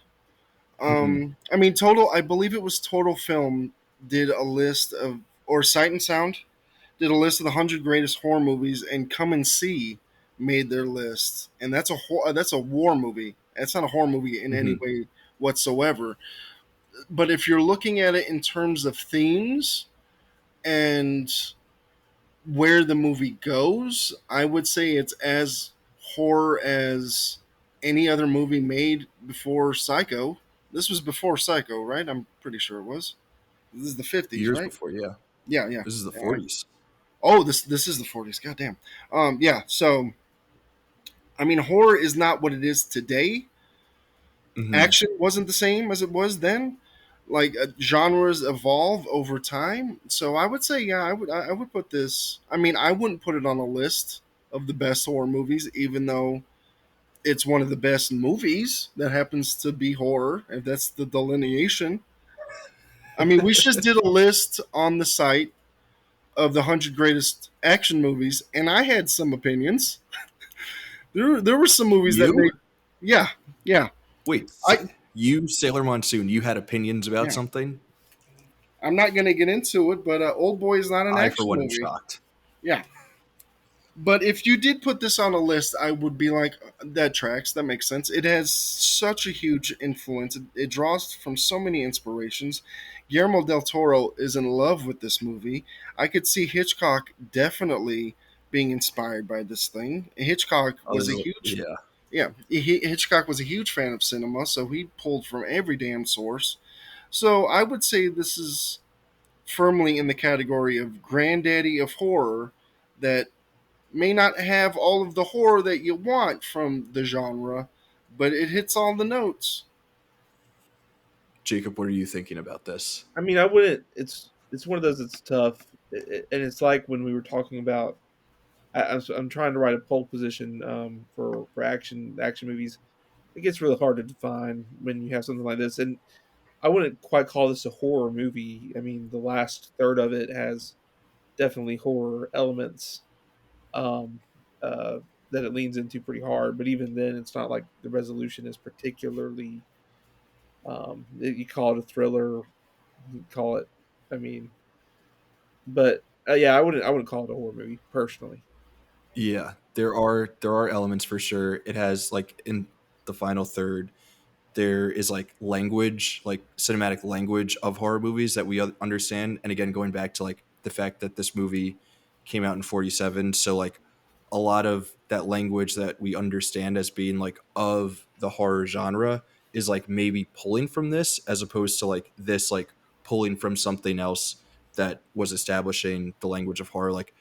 Hmm. I mean, Total. I believe it was Total Film did a list of, or Sight and Sound did a list of the 100 greatest horror movies, and Come and See made their list, and that's a war movie. That's not a horror movie in any Hmm. way whatsoever. But if you're looking at it in terms of themes and where the movie goes, I would say it's as horror as any other movie made before Psycho. This was before Psycho, right? I'm pretty sure it was. This is the 50s, Years right? before, yeah. Yeah, yeah. This is the Yeah. 40s. Oh, this is the 40s. Goddamn. Yeah. So, I mean, horror is not what it is today. Hmm. Action wasn't the same as it was then. Like genres evolve over time, so I would say, yeah, I would put this. I mean, I wouldn't put it on a list of the best horror movies, even though it's one of the best movies that happens to be horror. If that's the delineation, I mean, we just did a list on the site of the 100 greatest action movies, and I had some opinions. There were some movies that You? made, yeah, yeah, Wait, I you, Sailor Monsoon, you had opinions about yeah. something? I'm not going to get into it, but Old Boy is not an I, for action one, am movie. shocked. Yeah. But if you did put this on a list, I would be like, that tracks. That makes sense. It has such a huge influence. It draws from so many inspirations. Guillermo del Toro is in love with this movie. I could see Hitchcock definitely being inspired by this thing. Hitchcock Oh, was this a is, huge, yeah. yeah, Hitchcock was a huge fan of cinema, so he pulled from every damn source. So I would say this is firmly in the category of granddaddy of horror that may not have all of the horror that you want from the genre, but it hits all the notes. Jacob, what are you thinking about this? I mean, I wouldn't. It's one of those that's tough, and it's like when we were talking about. I'm trying to write a pole position for action movies. It gets really hard to define when you have something like this, and I wouldn't quite call this a horror movie. I mean, the last third of it has definitely horror elements um, uh, that it leans into pretty hard. But even then, it's not like the resolution is particularly. You call it a thriller, you call it. I mean, but yeah, I wouldn't call it a horror movie personally. Yeah. there are elements for sure. It has like in the final third, there is like language, like cinematic language of horror movies that we understand. And again, going back to like the fact that this movie came out in 47, so like a lot of that language that we understand as being like of the horror genre is like maybe pulling from this as opposed to like this like pulling from something else that was establishing the language of horror. Like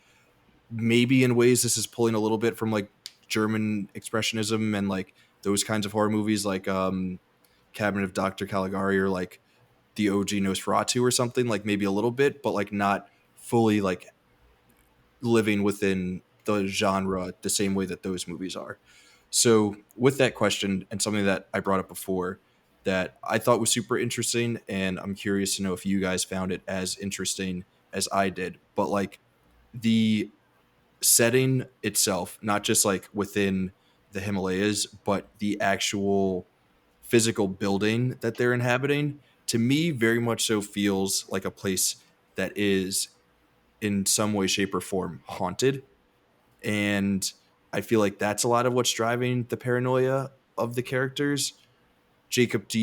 maybe in ways this is pulling a little bit from like German expressionism and like those kinds of horror movies like Cabinet of Dr. Caligari or like the OG Nosferatu or something, like maybe a little bit, but like not fully like living within the genre the same way that those movies are. So, with that question and something that I brought up before that I thought was super interesting, and I'm curious to know if you guys found it as interesting as I did, but like the setting itself, not just like within the Himalayas, but the actual physical building that they're inhabiting, to me, very much so feels like a place that is in some way, shape, or form haunted. And I feel like that's a lot of what's driving the paranoia of the characters. Jacob, did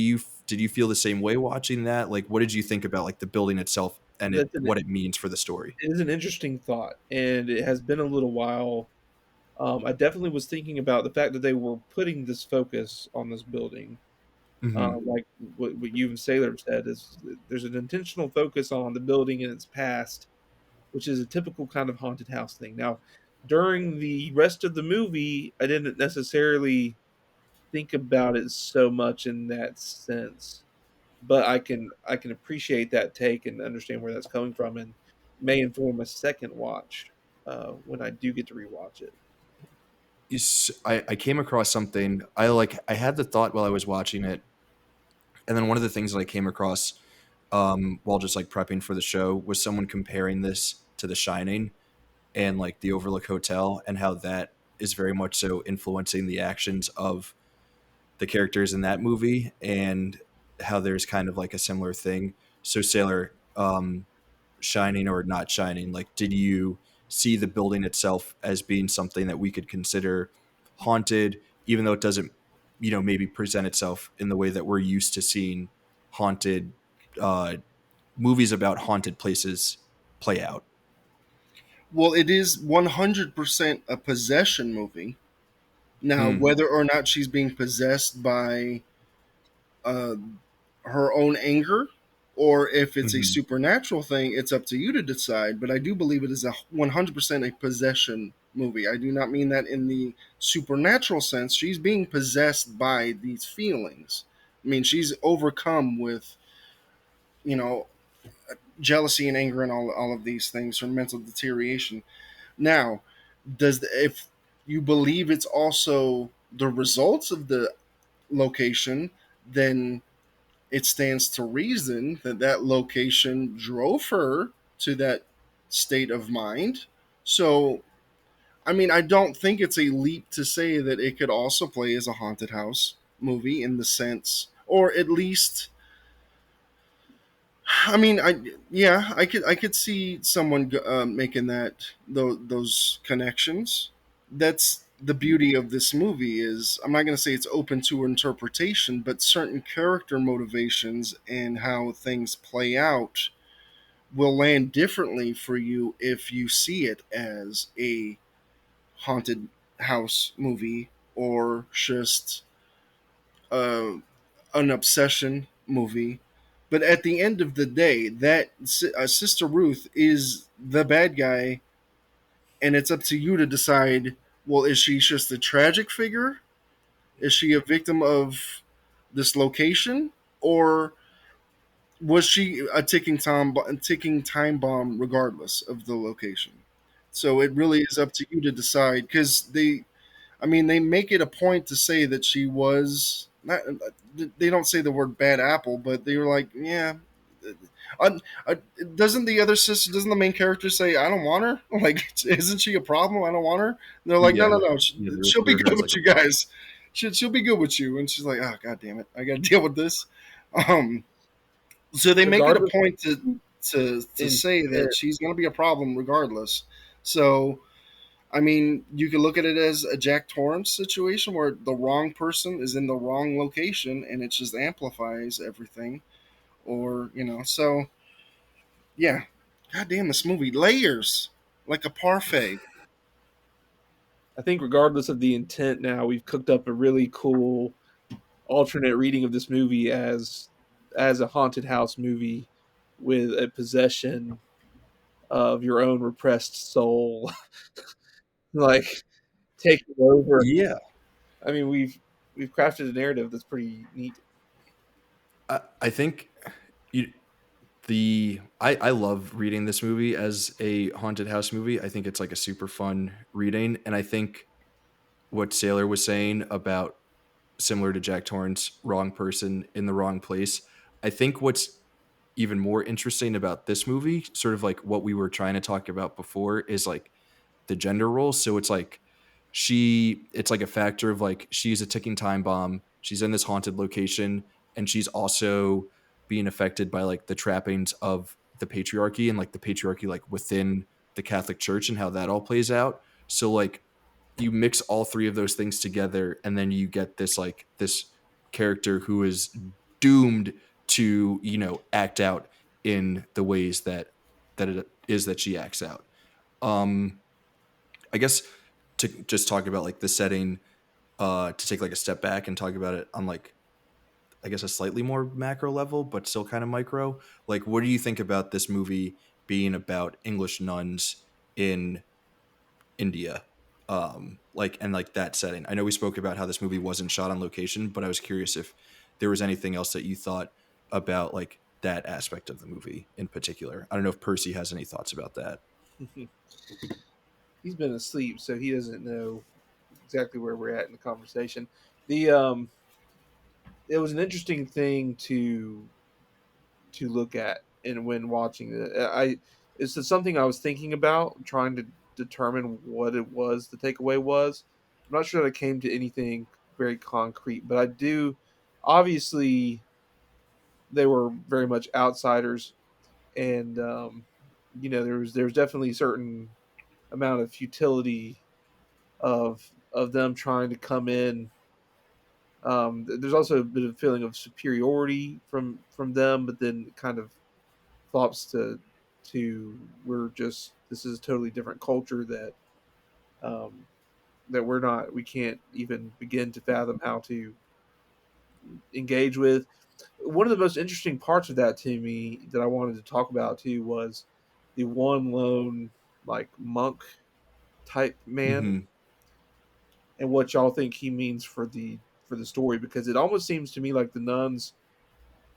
you feel the same way watching that? Like, what did you think about like the building itself and That's what it means for the story? it is an interesting thought, and it has been a little while. I definitely was thinking about the fact that they were putting this focus on this building. Hmm. Like what you and Sailor said is there's an intentional focus on the building and its past, which is a typical kind of haunted house thing. Now, during the rest of the movie, I didn't necessarily think about it so much in that sense, but I can appreciate that take and understand where that's coming from, and may inform a second watch when I do get to rewatch it. I came across something. I had the thought while I was watching it, and then one of the things that I came across while just like prepping for the show was someone comparing this to The Shining and like the Overlook Hotel and how that is very much so influencing the actions of the characters in that movie and how there's kind of like a similar thing. So Sailor, shining or not shining, like did you see the building itself as being something that we could consider haunted, even though it doesn't, maybe present itself in the way that we're used to seeing haunted uh, movies about haunted places play out? Well, it is 100% a possession movie. Now, Hmm. whether or not she's being possessed by uh, her own anger or if it's a Hmm. supernatural thing, it's up to you to decide. But I do believe it is a 100% a possession movie. I do not mean that in the supernatural sense. She's being possessed by these feelings. I mean, she's overcome with, you know, jealousy and anger and all of these things, her mental deterioration. Now, if you believe it's also the results of the location, then it stands to reason that that location drove her to that state of mind. So, I mean, I don't think it's a leap to say that it could also play as a haunted house movie in the sense, or at least, I mean, I could see someone making those connections. That's the beauty of this movie is I'm not going to say it's open to interpretation, but certain character motivations and how things play out will land differently for you if you see it as a haunted house movie or just uh, an obsession movie. But at the end of the day, that Sister Ruth is the bad guy, and it's up to you to decide. Well, is she just a tragic figure? Is she a victim of this location, or was she a ticking time bomb regardless of the location? So it really is up to you to decide because I mean, they make it a point to say that she was not. They don't say the word bad apple, but they were like, yeah. Uh, uh, doesn't the other sister? Doesn't the main character say, "I don't want her"? Like, isn't she a problem? I don't want her. And they're like, no, Yeah, no, no. yeah, they She'll refer be to her good as like with a you prop. guys. She'll be good with you. And she's like, oh god damn it, I got to deal with this. Um, so they make it a Regardless, point to in say that she's going to be a problem regardless. So I mean, you could look at it as a Jack Torrance situation where the wrong person is in the wrong location and it just amplifies everything. Or, so yeah. God damn, this movie. Layers. Like a parfait. I think regardless of the intent, now we've cooked up a really cool alternate reading of this movie as a haunted house movie with a possession of your own repressed soul, like taking over. Yeah. I mean, we've crafted a narrative that's pretty neat. I think you, I love reading this movie as a haunted house movie. I think it's like a super fun reading, and I think what Sailor was saying about similar to Jack Torrance, wrong person in the wrong place. I think what's even more interesting about this movie, sort of like what we were trying to talk about before, is like the gender roles. So it's like it's like a factor of like she's a ticking time bomb. She's in this haunted location, and she's also being affected by like the trappings of the patriarchy and like the patriarchy like within the Catholic Church and how that all plays out. So like you mix all three of those things together, and then you get this character who is doomed to act out in the ways that it is that she acts out. um I guess to just talk about like the setting, to take like a step back and talk about it on like I guess a slightly more macro level, but still kind of micro. Like, what do you think about this movie being about English nuns in India? Like and like that setting. I know we spoke about how this movie wasn't shot on location, but I was curious if there was anything else that you thought about like that aspect of the movie in particular. I don't know if Percy has any thoughts about that. He's been asleep, so he doesn't know exactly where we're at in the conversation. The It was an interesting thing to look at and when watching it. It's just something I was thinking about, trying to determine what it was the takeaway was. I'm not sure that I came to anything very concrete, but I do. Obviously, they were very much outsiders, and there was definitely a certain amount of futility of them trying to come in. There's also a bit of feeling of superiority from them, but then it kind of flops to we're just this is a totally different culture um, that we can't even begin to fathom how to engage with. One of the most interesting parts of that to me that I wanted to talk about too was the one lone like monk type man Hmm. and what y'all think he means for the story, because it almost seems to me like the nuns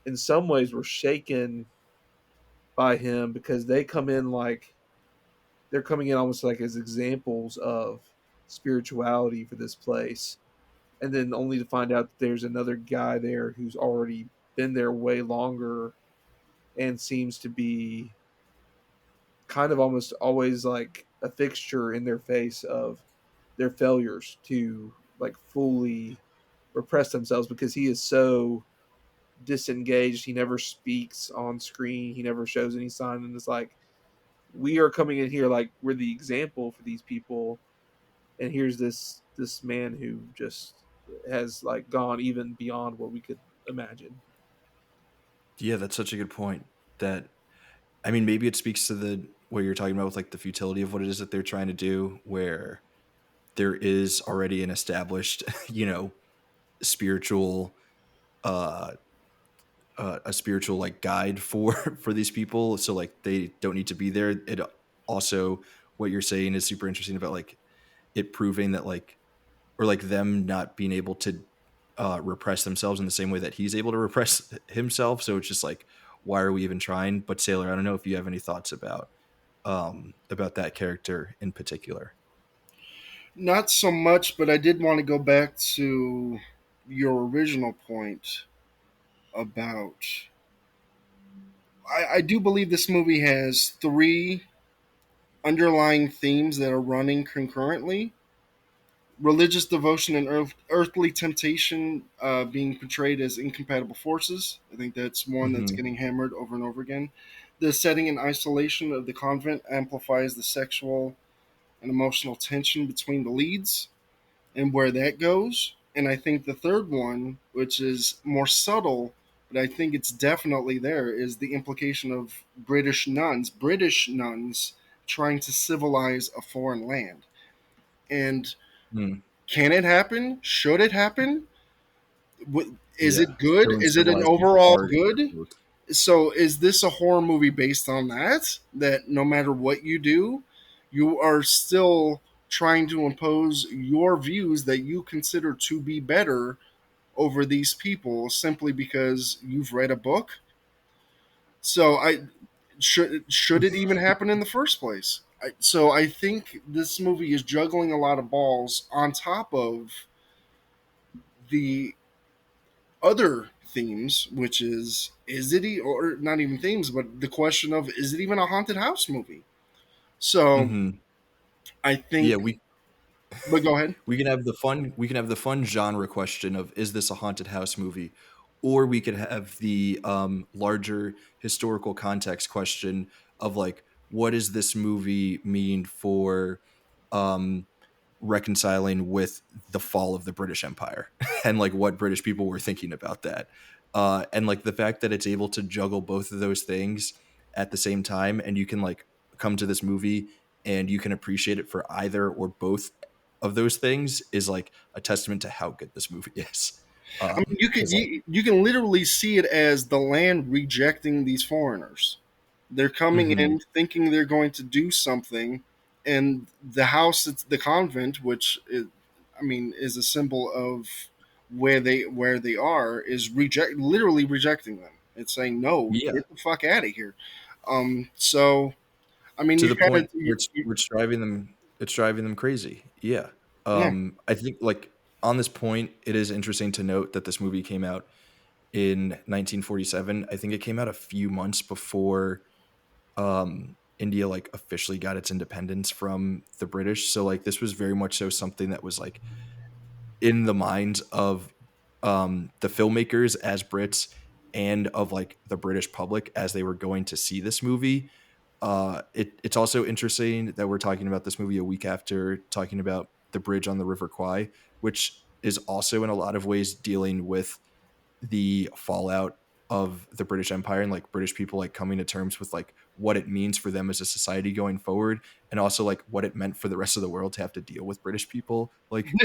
in some ways were shaken by him because they're coming in almost like as examples of spirituality for this place, and then only to find out that there's another guy there who's already been there way longer and seems to be kind of almost always like a fixture in their face of their failures to like fully repress themselves, because he is so disengaged. He never speaks on screen, he never shows any sign, and it's like we are coming in here like we're the example for these people, and here's this man who just has like gone even beyond what we could imagine. Yeah, that's such a good point. That I mean, maybe it speaks to the what you're talking about with like the futility of what it is that they're trying to do, where there is already an established, spiritual, uh, a spiritual like guide for for these people, so like they don't need to be there. It also what you're saying is super interesting about like it proving that like or like them not being able to repress themselves in the same way that he's able to repress himself. So it's just like, why are we even trying? But Sailor, I don't know if you have any thoughts about that character in particular. Not so much, but I did want to go back to your original point about. I do believe this movie has three underlying themes that are running concurrently: religious devotion and earthly temptation being portrayed as incompatible forces. I think that's one that's Hmm. getting hammered over and over again. The setting and isolation of the convent amplifies the sexual and emotional tension between the leads and where that goes. And I think the third one, which is more subtle, but I think it's definitely there, is the implication of British nuns trying to civilize a foreign land. And Mm, can it happen? Should it happen? Is yeah, it good? feeling Is it an civilized is overall hard. good? So is this a horror movie based on that? That no matter what you do, you are still trying to impose your views that you consider to be better over these people simply because you've read a book. So I should it even happen in the first place? So I think this movie is juggling a lot of balls on top of the other themes, which is it or not even themes, but the question of is it even a haunted house movie? So Hmm. I Yeah, think, but go ahead. we can have the fun genre question of is this a haunted house movie, or we could have the larger historical context question of like what does this movie mean for um, reconciling with the fall of the British Empire and like what British people were thinking about that. And like the fact that it's able to juggle both of those things at the same time, and you can like come to this movie and you can appreciate it for either or both of those things is like a testament to how good this movie is. I mean, Because like, you can literally see it as the land rejecting these foreigners. They're coming mhm, in thinking they're going to do something, and the house, it's the convent, which is, I mean, is a symbol of where they are, is literally rejecting them. It's saying no, yeah, get the fuck out of here. So I mean, to you the kind point of where it's driving them crazy. Yeah. yeah. I think like on this point, it is interesting to note that this movie came out in 1947. I think it came out a few months before India like officially got its independence from the British. So like this was very much so something that was like in the minds of the filmmakers as Brits and of like the British public as they were going to see this movie. It's also interesting that we're talking about this movie a week after talking about the bridge on the River Kwai, which is also in a lot of ways dealing with the fallout of the British Empire and like British people like coming to terms with like what it means for them as a society going forward, and also like what it meant for the rest of the world to have to deal with British people like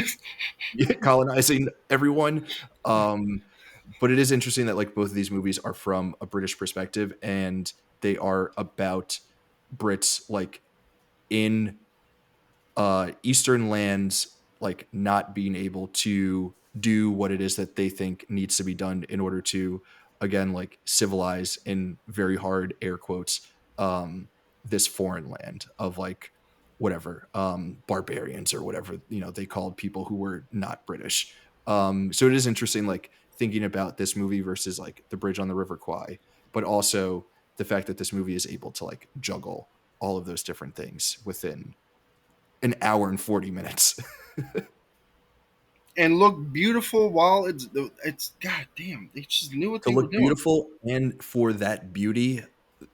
colonizing everyone. Um, but it is interesting that like both of these movies are from a British perspective and they are about Brits like in Eastern lands like not being able to do what it is that they think needs to be done in order to again like civilize in very hard air quotes this foreign land of like whatever barbarians or whatever they called people who were not British. So it is interesting like thinking about this movie versus like the bridge on the River Kwai, but also the fact that this movie is able to like juggle all of those different things within an hour and 40 minutes. And look beautiful while it's god damn, they just knew what To they were look doing. beautiful and for that beauty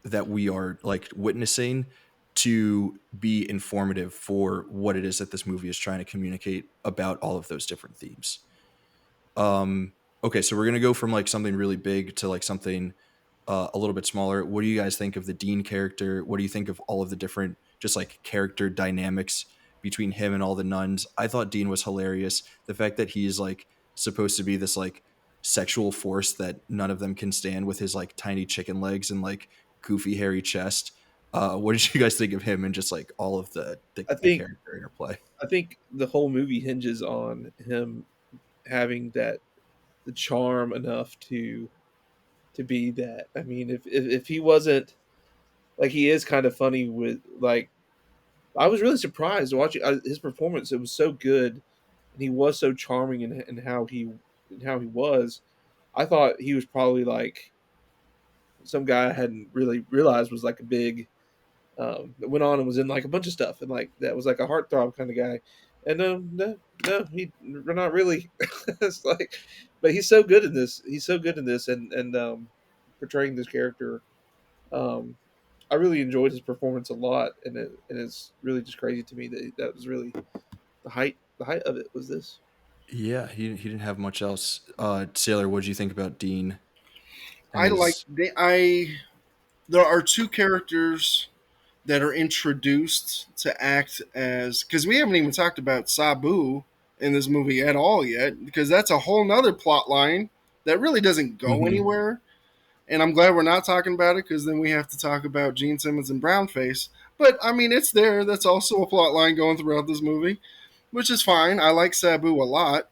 that we are like witnessing to be informative for what it is that this movie is trying to communicate about all of those different themes. Um, okay, so we're gonna go from like something really big to like something a little bit smaller. What do you guys think of the Dean character? What do you think of all of the different just like character dynamics between him and all the nuns? I thought Dean was hilarious. The fact that he's like supposed to be this like sexual force that none of them can stand with his like tiny chicken legs and like goofy hairy chest. What did you guys think of him and just like all of I the think character interplay? I think the whole movie hinges on him having the charm enough to be that. I mean, if he wasn't like he is kind of funny with like I was really surprised watching his performance. It was so good, and he was so charming in how he was. I thought he was probably like some guy I hadn't really realized was like a big that went on and was in like a bunch of stuff and like that was like a heartthrob kind of guy. And no, he not really. It's like, but he's so good in this. He's so good in this, and portraying this character. Um, I really enjoyed his performance a lot, and it's really just crazy to me that that was really the height of it was this. Yeah, he didn't have much else. Sailor, what did you think about Dean and I like his? I there are two characters that are introduced to act as, because we haven't even talked about Sabu in this movie at all yet, because that's a whole nother plot line that really doesn't go Mhm. anywhere. And I'm glad we're not talking about it, because then we have to talk about Gene Simmons and Brownface. But I mean, it's there. That's also a plot line going throughout this movie, which is fine. I like Sabu a lot.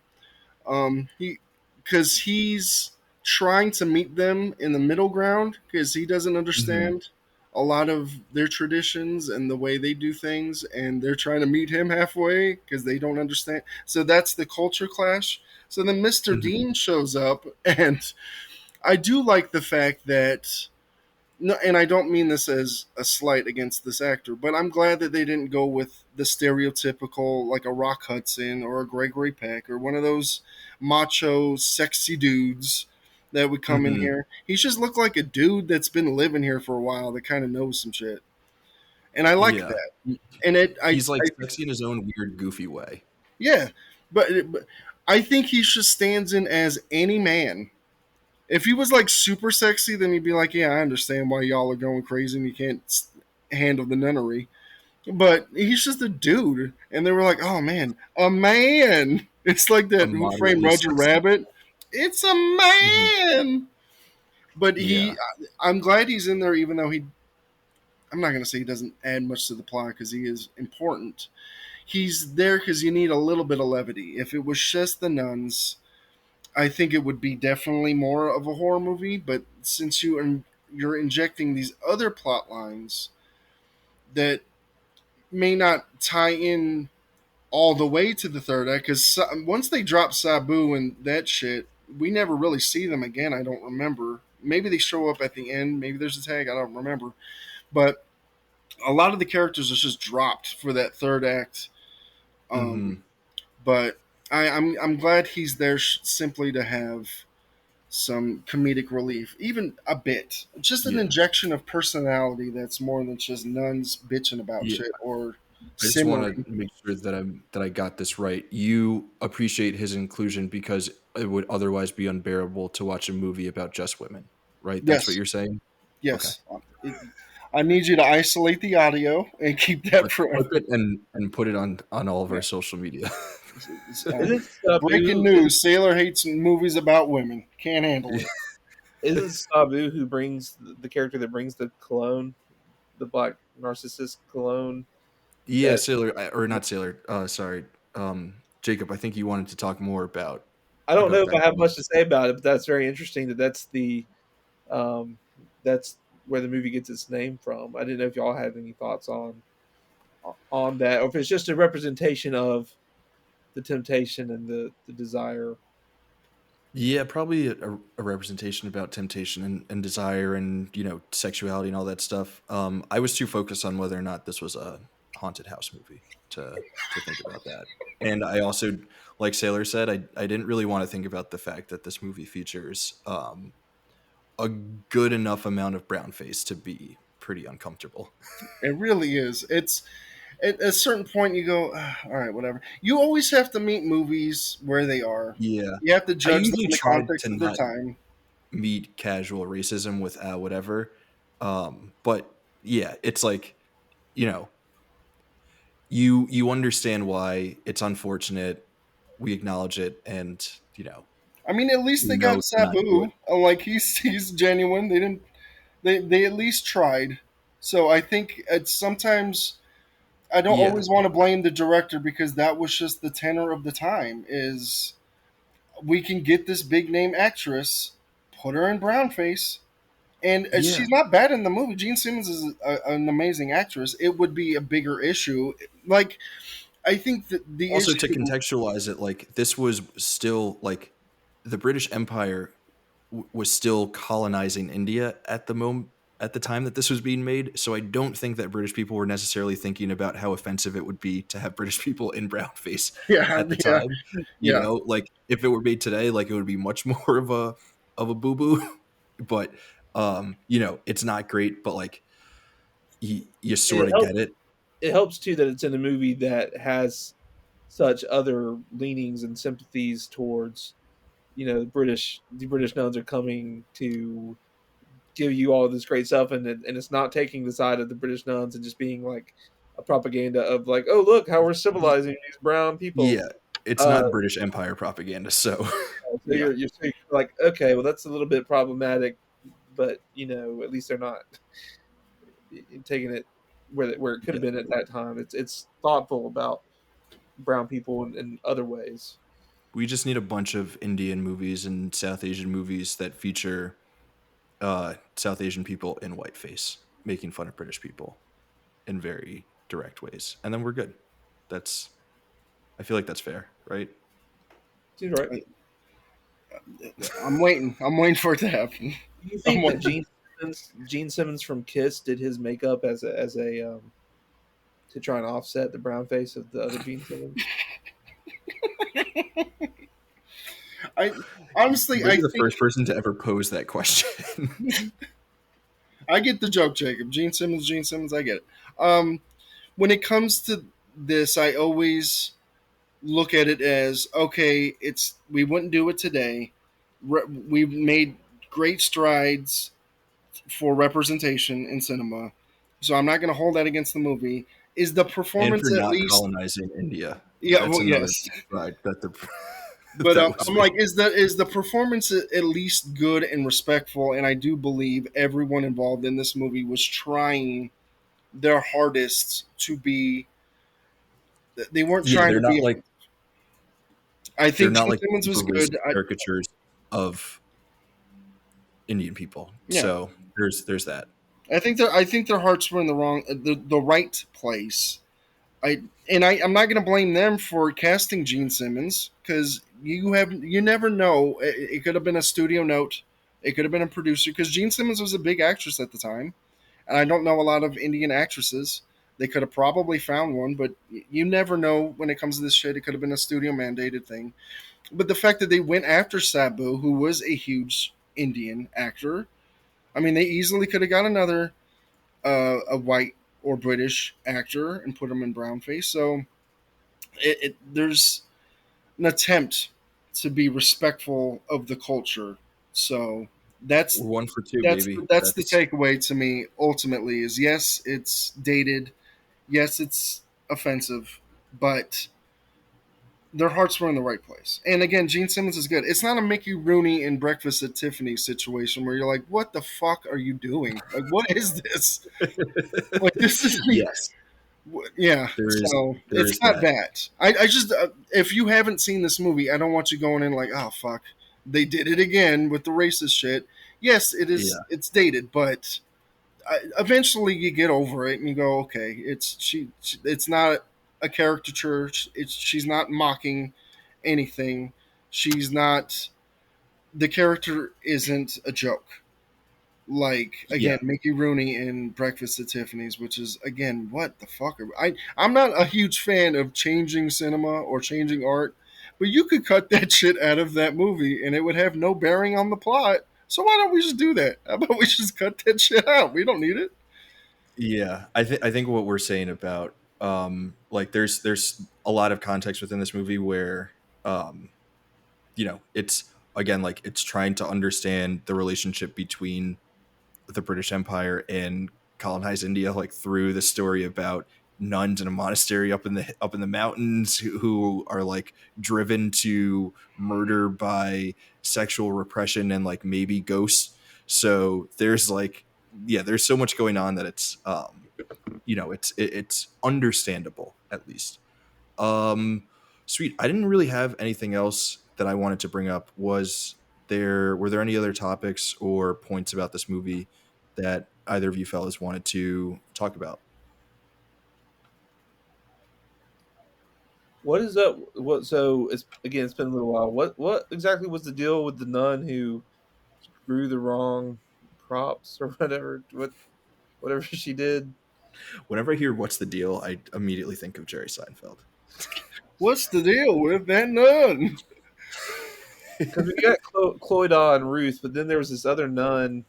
He because he's trying to meet them in the middle ground, because he doesn't Mhm. understand a lot of their traditions and the way they do things, and they're trying to meet him halfway because they don't understand. So that's the culture clash. So then Mr. Mhm. Dean shows up, and I do like the fact that, no, and I don't mean this as a slight against this actor, but I'm glad that they didn't go with the stereotypical, like a Rock Hudson or a Gregory Peck or one of those macho, sexy dudes that would come in Mhm. here. He just looked like a dude that's been living here for a while that kind of knows some shit, and I like Yeah. that. And He's like I sexy in his own weird, goofy way. yeah, but I think he just stands in as any man. If he was like super sexy, then he'd be like, "Yeah, I understand why y'all are going crazy and you can't handle the nunnery." But he's just a dude, and they were like, "Oh man, a man!" It's like A that Who Framed moderately Roger sexy. Rabbit. It's a Mhm. man. But Yeah. I'm glad he's in there, even though I'm not going to say he doesn't add much to the plot, because he is important. He's there because you need a little bit of levity. If it was just the nuns, I think it would be definitely more of a horror movie. But since you're injecting these other plot lines that may not tie in all the way to the third act, because once they drop Sabu and that shit, we never really see them again. I don't remember. Maybe they show up at the end. Maybe there's a tag. I don't remember. But a lot of the characters are just dropped for that third act. Um, Mhm. but I'm glad he's there simply to have some comedic relief, even a bit, just an Yeah. injection of personality that's more than just nuns bitching about Yeah. shit or I just wanna simmering. make sure that I got this right. You appreciate his inclusion because it would otherwise be unbearable to watch a movie about just women, right? That's what Yes, you're saying? Okay. yes. I need you to isolate the audio and keep that Let's clip forever. it and put it on all of our Yeah. social media. Isn't Breaking Sabu is news: Sailor hates movies about women. Can't handle it. isn't Sabu who brings the character that brings the cologne, the black Narcissus cologne Yeah, that Sailor, or not Sailor, sorry, Jacob, I think you wanted to talk more I don't know about if I that have cologne. much to say about it, but that's very interesting that um, that's where the movie gets its name from. I didn't know if y'all had any thoughts on that, or if it's just a representation of the temptation and the desire. Yeah, probably a representation about temptation and desire and, sexuality and all that stuff. I was too focused on whether or not this was a haunted house movie to think about that. And I also, like Sailor said, I didn't really want to think about the fact that this movie features a good enough amount of brown face to be pretty uncomfortable. It really is. It's at a certain point you go, "Ah, all right, whatever." You always have to meet movies where they are. Yeah. You have to I judge them usually in the tried context to of their not time. meet casual racism with whatever. But yeah, it's like, you know, you understand why it's unfortunate. We acknowledge it, and I mean, at least we they know got to not do it. Sabu. Like he's genuine. They didn't. They at least tried. So I think it's sometimes I don't Yeah, always want to blame the director, because that was just the tenor of the time. Is we can get this big name actress, put her in brownface, and yeah. she's not bad in the movie. Gene Simmons is an amazing actress. It would be a bigger issue. Like I think that the Also, to issue, contextualize it, like this was still like the British Empire was still colonizing India at the moment at the time that this was being made. So I don't think that British people were necessarily thinking about how offensive it would be to have British people in brownface yeah, at the yeah, time. yeah. Like if it were made today, like it would be much more of a boo boo. But it's not great. But like you And sort of get it. it helps too that it's in a movie that has such other leanings and sympathies towards, the British nuns are coming to give you all this great stuff, and it's not taking the side of the British nuns and just being like a propaganda of like, oh look how we're civilizing these brown people. Yeah, it's Uh, not British Empire propaganda, so so yeah. you're like, okay, well that's a little bit problematic, but at least they're not taking it where it could have Yeah. been at that time. It's thoughtful about brown people in other ways. We just need a bunch of Indian movies and South Asian movies that feature South Asian people in whiteface making fun of British people in very direct ways, and then we're good. That's I feel like that's fair, right? Seems right. I, I'm waiting. I'm waiting for it to happen. Do you I'm think that waiting. Gene Simmons from Kiss did his makeup as a to try and offset the brown face of the other Gene Simmons? I honestly, You'll I be the think first person to ever pose that question. I get the joke, Jacob. Gene Simmons, Gene Simmons. I get it. Um, when it comes to this, I always look at it as okay. It's we wouldn't do it today. We've made great strides for representation in cinema, so I'm not going to hold that against the movie. Is the And for performance at not least? colonizing India, Yeah, that's well, another yes. pride that the But that was I'm made. like, is the performance at least good and respectful? And I do believe everyone involved in this movie was trying their hardest to be. They weren't Yeah, trying to be. I they're think not Gene like Simmons super was good. racist caricatures of Indian people. Yeah, So there's that. I think their hearts were in the right place. I'm not going to blame them for casting Gene Simmons because you never know. It could have been a studio note. It could have been a producer because Gene Simmons was a big actress at the time, and I don't know a lot of Indian actresses. They could have probably found one, but you never know when it comes to this shit. It could have been a studio mandated thing. But the fact that they went after Sabu, who was a huge Indian actor, I mean, they easily could have got another a white or British actor and put him in brownface. So there's an attempt to be respectful of the culture. So that's We're 1 for 2, that's baby. that's the That's takeaway to me. Ultimately, is yes, it's dated, yes, it's offensive, but their hearts were in the right place. And again, Gene Simmons is good. It's not a Mickey Rooney in Breakfast at Tiffany's situation where you're like, "What the fuck are you doing? Like, what is this? Like, this is the yes. yeah." There is So there it's is not that. that. I just if you haven't seen this movie, I don't want you going in like, "Oh fuck, they did it again with the racist shit." Yes, it is. Yeah. It's dated, but eventually you get over it and you go, okay, it's not a caricature. She's not mocking anything. She's not. The character isn't a joke. Like Yeah. again, Mickey Rooney in Breakfast at Tiffany's, which is again, what the fuck? I'm not a huge fan of changing cinema or changing art, but you could cut that shit out of that movie and it would have no bearing on the plot. So why don't we just do that? How about we just cut that shit out? We don't need it. Yeah. I think what we're saying about like there's a lot of context within this movie where um it's again like it's trying to understand the relationship between the British Empire and colonized India, like through the story about nuns in a monastery up in the mountains who are like driven to murder by sexual repression and like maybe ghosts. So there's like there's so much going on that it's it's understandable at least. um, Sweet. I didn't really have anything else that I wanted to bring up. Were there any other topics or points about this movie that either of you fellas wanted to talk about? What is up? What so it's again? It's been a little while. What exactly was the deal with the nun who grew the wrong crops or whatever? Whatever she did? Whenever I hear "What's the deal," I immediately think of Jerry Seinfeld. What's the deal with that nun? Because we got Cloyda and Ruth, but then there was this other nun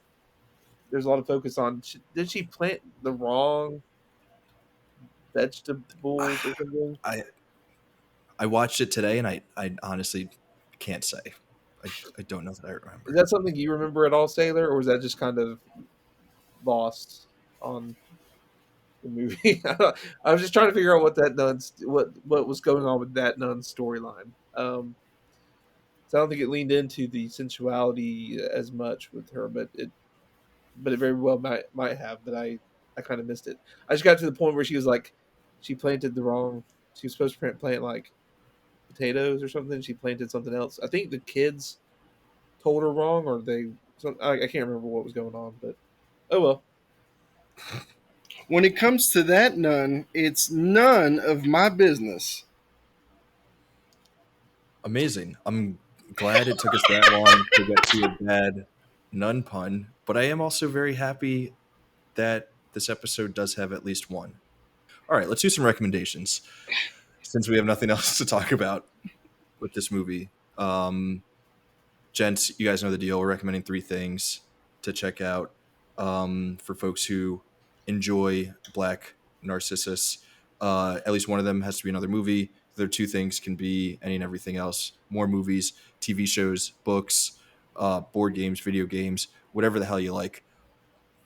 there's a lot of focus on did she plant the wrong vegetables or something? I I watched it today, and I honestly can't say. I don't know that I Is remember. that something you remember at all, Sailor, or was that just kind of lost on the movie? I was just trying to figure out what that nun what was going on with that nun storyline. So I don't think it leaned into the sensuality as much with her, but it very well might have. But I kind of missed it. I just got to the point where she was like, she planted the wrong. She was supposed to plant like potatoes or something. She planted something else. I think the kids told her wrong, or they. I can't remember what was going on, but oh well. When it comes to that nun, it's none of my business. Amazing. I'm glad it took us that long to get to a bad nun pun, but I am also very happy that this episode does have at least one. All right, let's do some recommendations since we have nothing else to talk about with this movie. Gents, you guys know the deal. We're recommending three things to check out for folks who enjoy Black Narcissus. At least one of them has to be another movie. The other two things can be any and everything else: more movies, TV shows, books, board games, video games, whatever the hell you like.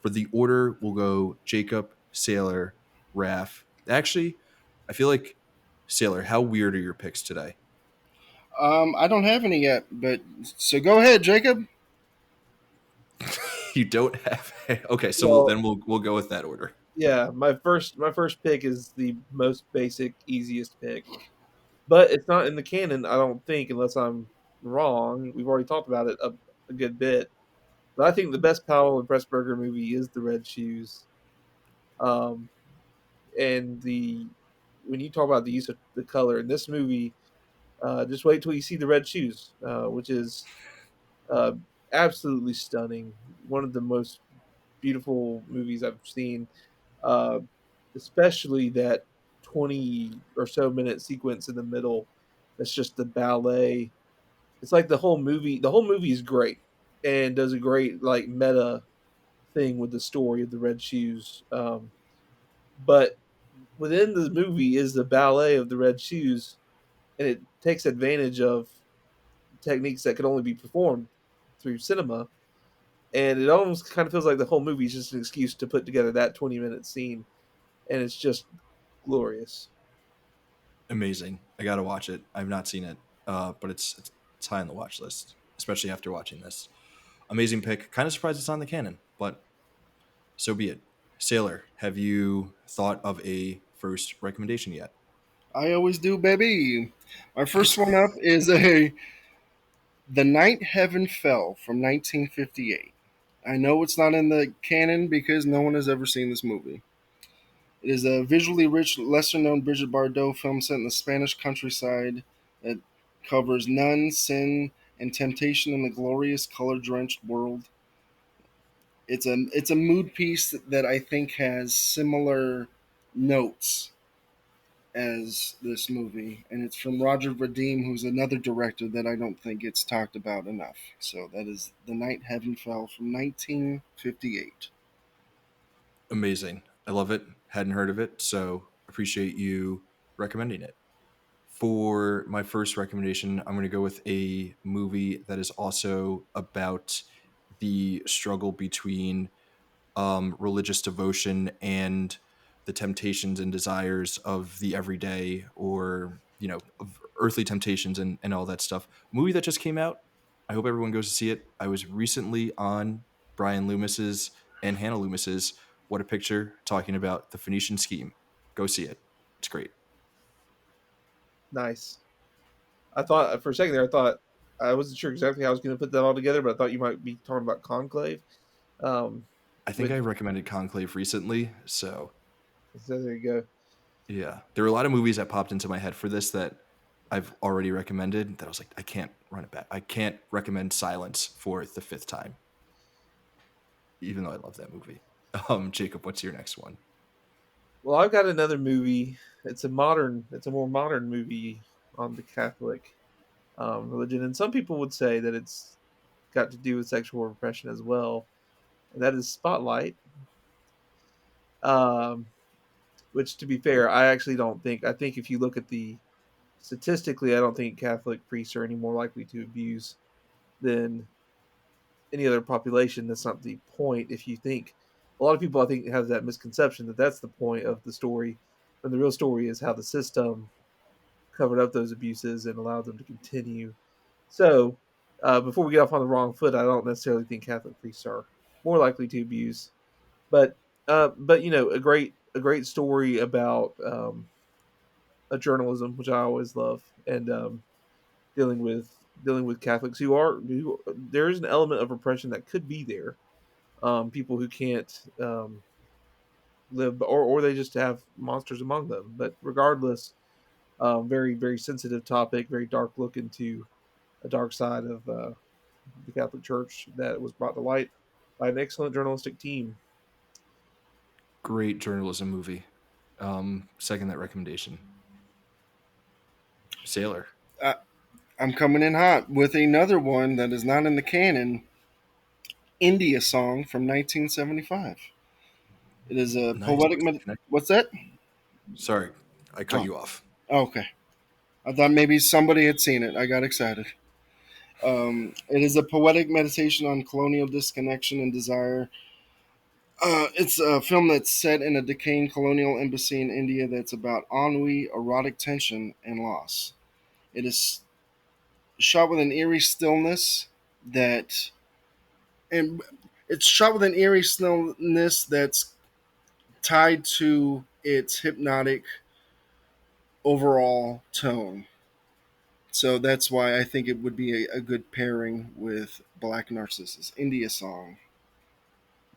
For the order, we'll go Jacob, Sailor, Raph. Actually, I feel like Sailor. How weird are your picks today? I don't have any yet, but so go ahead, Jacob. You don't have. Okay, so Well, we'll go with that order. yeah, my first pick is the most basic, easiest pick, but it's not in the canon. I don't think, unless I'm wrong. We've already talked about it a good bit, but I think the best Powell and Pressburger movie is The Red Shoes. Um, and the when you talk about the use of the color in this movie, just wait till you see The Red Shoes, which is uh, absolutely stunning. One of the most beautiful movies I've seen, uh, especially that 20 or so minute sequence in the middle. That's just the ballet. It's like the whole movie. The whole movie is great and does a great like meta thing with the story of the Red Shoes. But within the movie is the ballet of the Red Shoes, and it takes advantage of techniques that could only be performed through cinema. And it almost kind of feels like the whole movie is just an excuse to put together that 20-minute scene, and it's just glorious. Amazing. I gotta watch it. I've not seen it, but it's high on the watch list, especially after watching this. Amazing pick. Kind of surprised it's on the canon, but so be it. Sailor, have you thought of a first recommendation yet? I always do, baby. My first one up is a The Night Heaven Fell from 1958. I know it's not in the canon because no one has ever seen this movie. It is a visually rich, lesser known Brigitte Bardot film set in the Spanish countryside that covers nuns, sin, and temptation in the glorious, color drenched world. It's a mood piece that I think has similar notes as this movie, and it's from Roger Vadim, who's another director that I don't think gets talked about enough. So that is The Night Heaven Fell from 1958. Amazing. I love it. Hadn't heard of it, so appreciate you recommending it. For my first recommendation, I'm going to go with a movie that is also about the struggle between religious devotion and the temptations and desires of the everyday, or of earthly temptations and all that stuff. A movie that just came out. I hope everyone goes to see it. I was recently on Brian Loomis's and Hannah Loomis's What a Picture, talking about the Phoenician scheme. Go see it. It's great. Nice. I thought for a second there, I thought I wasn't sure exactly how I was going to put that all together, but I thought you might be talking about Conclave. Um, I think I with recommended Conclave recently, so so there you go. yeah, there were a lot of movies that popped into my head for this that I've already recommended that I was like, I can't run it back. I can't recommend Silence for the fifth time, even though I love that movie. Jacob, what's your next one? Well, I've got another movie. It's a more modern movie on the Catholic religion, and some people would say that it's got to do with sexual repression as well. and that is Spotlight. Um, which, to be fair, I actually don't think. I think if you look at the statistically, I don't think Catholic priests are any more likely to abuse than any other population. That's not the point. If you think a lot of people, I think, have that misconception that that's the point of the story, when the real story is how the system covered up those abuses and allowed them to continue. So, before we get off on the wrong foot, I don't necessarily think Catholic priests are more likely to abuse, but a great story about a journalism, which I always love, and dealing with Catholics who there is an element of repression that could be there. People who can't live, or they just have monsters among them. But regardless, very very sensitive topic, very dark look into a dark side of the Catholic Church that was brought to light by an excellent journalistic team. Great journalism movie. Second that recommendation. Sailor. I, I'm coming in hot with another one that is not in the canon. India song from 1975. It is a Nice. poetic. What's that? Sorry, I cut Oh, you off. okay. I thought maybe somebody had seen it. I got excited. It is a poetic meditation on colonial disconnection and desire. It's a film that's set in a decaying colonial embassy in India that's about ennui, erotic tension, and loss. It is shot with an eerie stillness that, and it's shot with an eerie stillness that's tied to its hypnotic overall tone. So that's why I think it would be a good pairing with Black Narcissus, India song.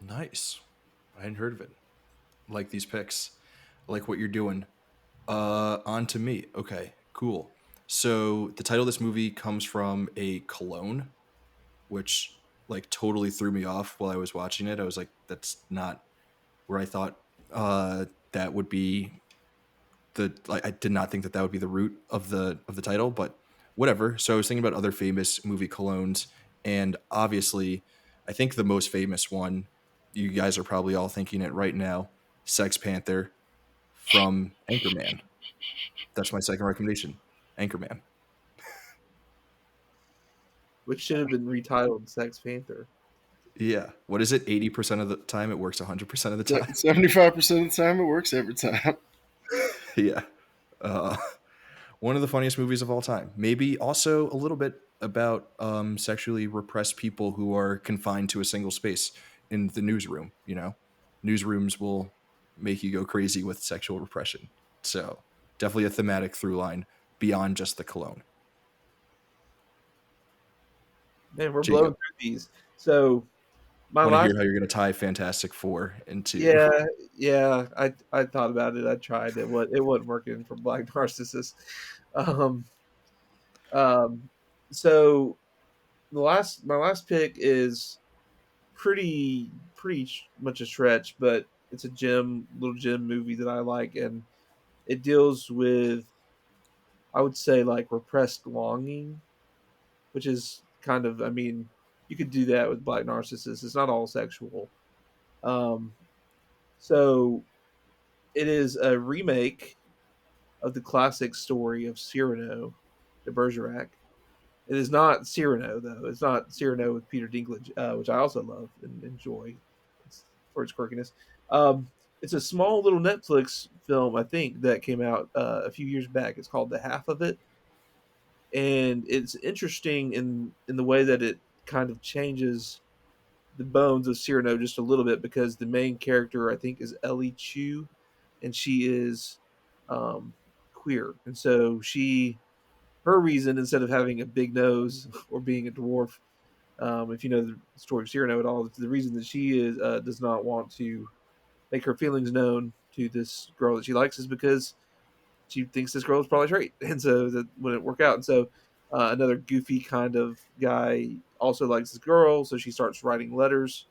Nice. I hadn't heard of it. Like these picks. I like what you're doing. On to me. Okay, cool. So the title of this movie comes from a cologne, which like totally threw me off while I was watching it. I was like, that's not where I thought that would be the like I did not think that that would be the root of the title, but whatever. So I was thinking about other famous movie colognes, and obviously, I think the most famous one you guys are probably all thinking it right now, Sex Panther from Anchorman. That's my second recommendation, Anchorman. Which should have been retitled Sex Panther. Yeah, what is it? 80% of the time it works 100% of the time. 75% of the time, it works every time. Yeah. Uh, one of the funniest movies of all time. Maybe also a little bit about sexually repressed people who are confined to a single space in the newsroom. You know, newsrooms will make you go crazy with sexual repression. So definitely a thematic through line beyond just the cologne. Man, we're blowing Jacob, through these. So my want to last hear how you're going to tie Fantastic Four into? Yeah, yeah. I thought about it. I tried. It wasn't working for Black Narcissus. Um, um. So my last pick is pretty much a stretch, but it's a little gem movie that I like, and it deals with, I would say, like repressed longing, which is kind of, I mean, you could do that with Black Narcissus. It's not all sexual. Um. So it is a remake of the classic story of Cyrano de Bergerac. It is not Cyrano, though. It's not Cyrano with Peter Dinklage, which I also love and enjoy for its quirkiness. It's a small little Netflix film, I think, that came out a few years back. It's called The Half of It, and it's interesting in the way that it kind of changes the bones of Cyrano just a little bit, because the main character, I think, is Ellie Chu, and she is um, queer, and so her reason, instead of having a big nose or being a dwarf, if you know the story of Cyrano at all, the reason that she is does not want to make her feelings known to this girl that she likes is because she thinks this girl is probably straight, and so that wouldn't work out. And so another goofy kind of guy also likes this girl, so she starts writing letters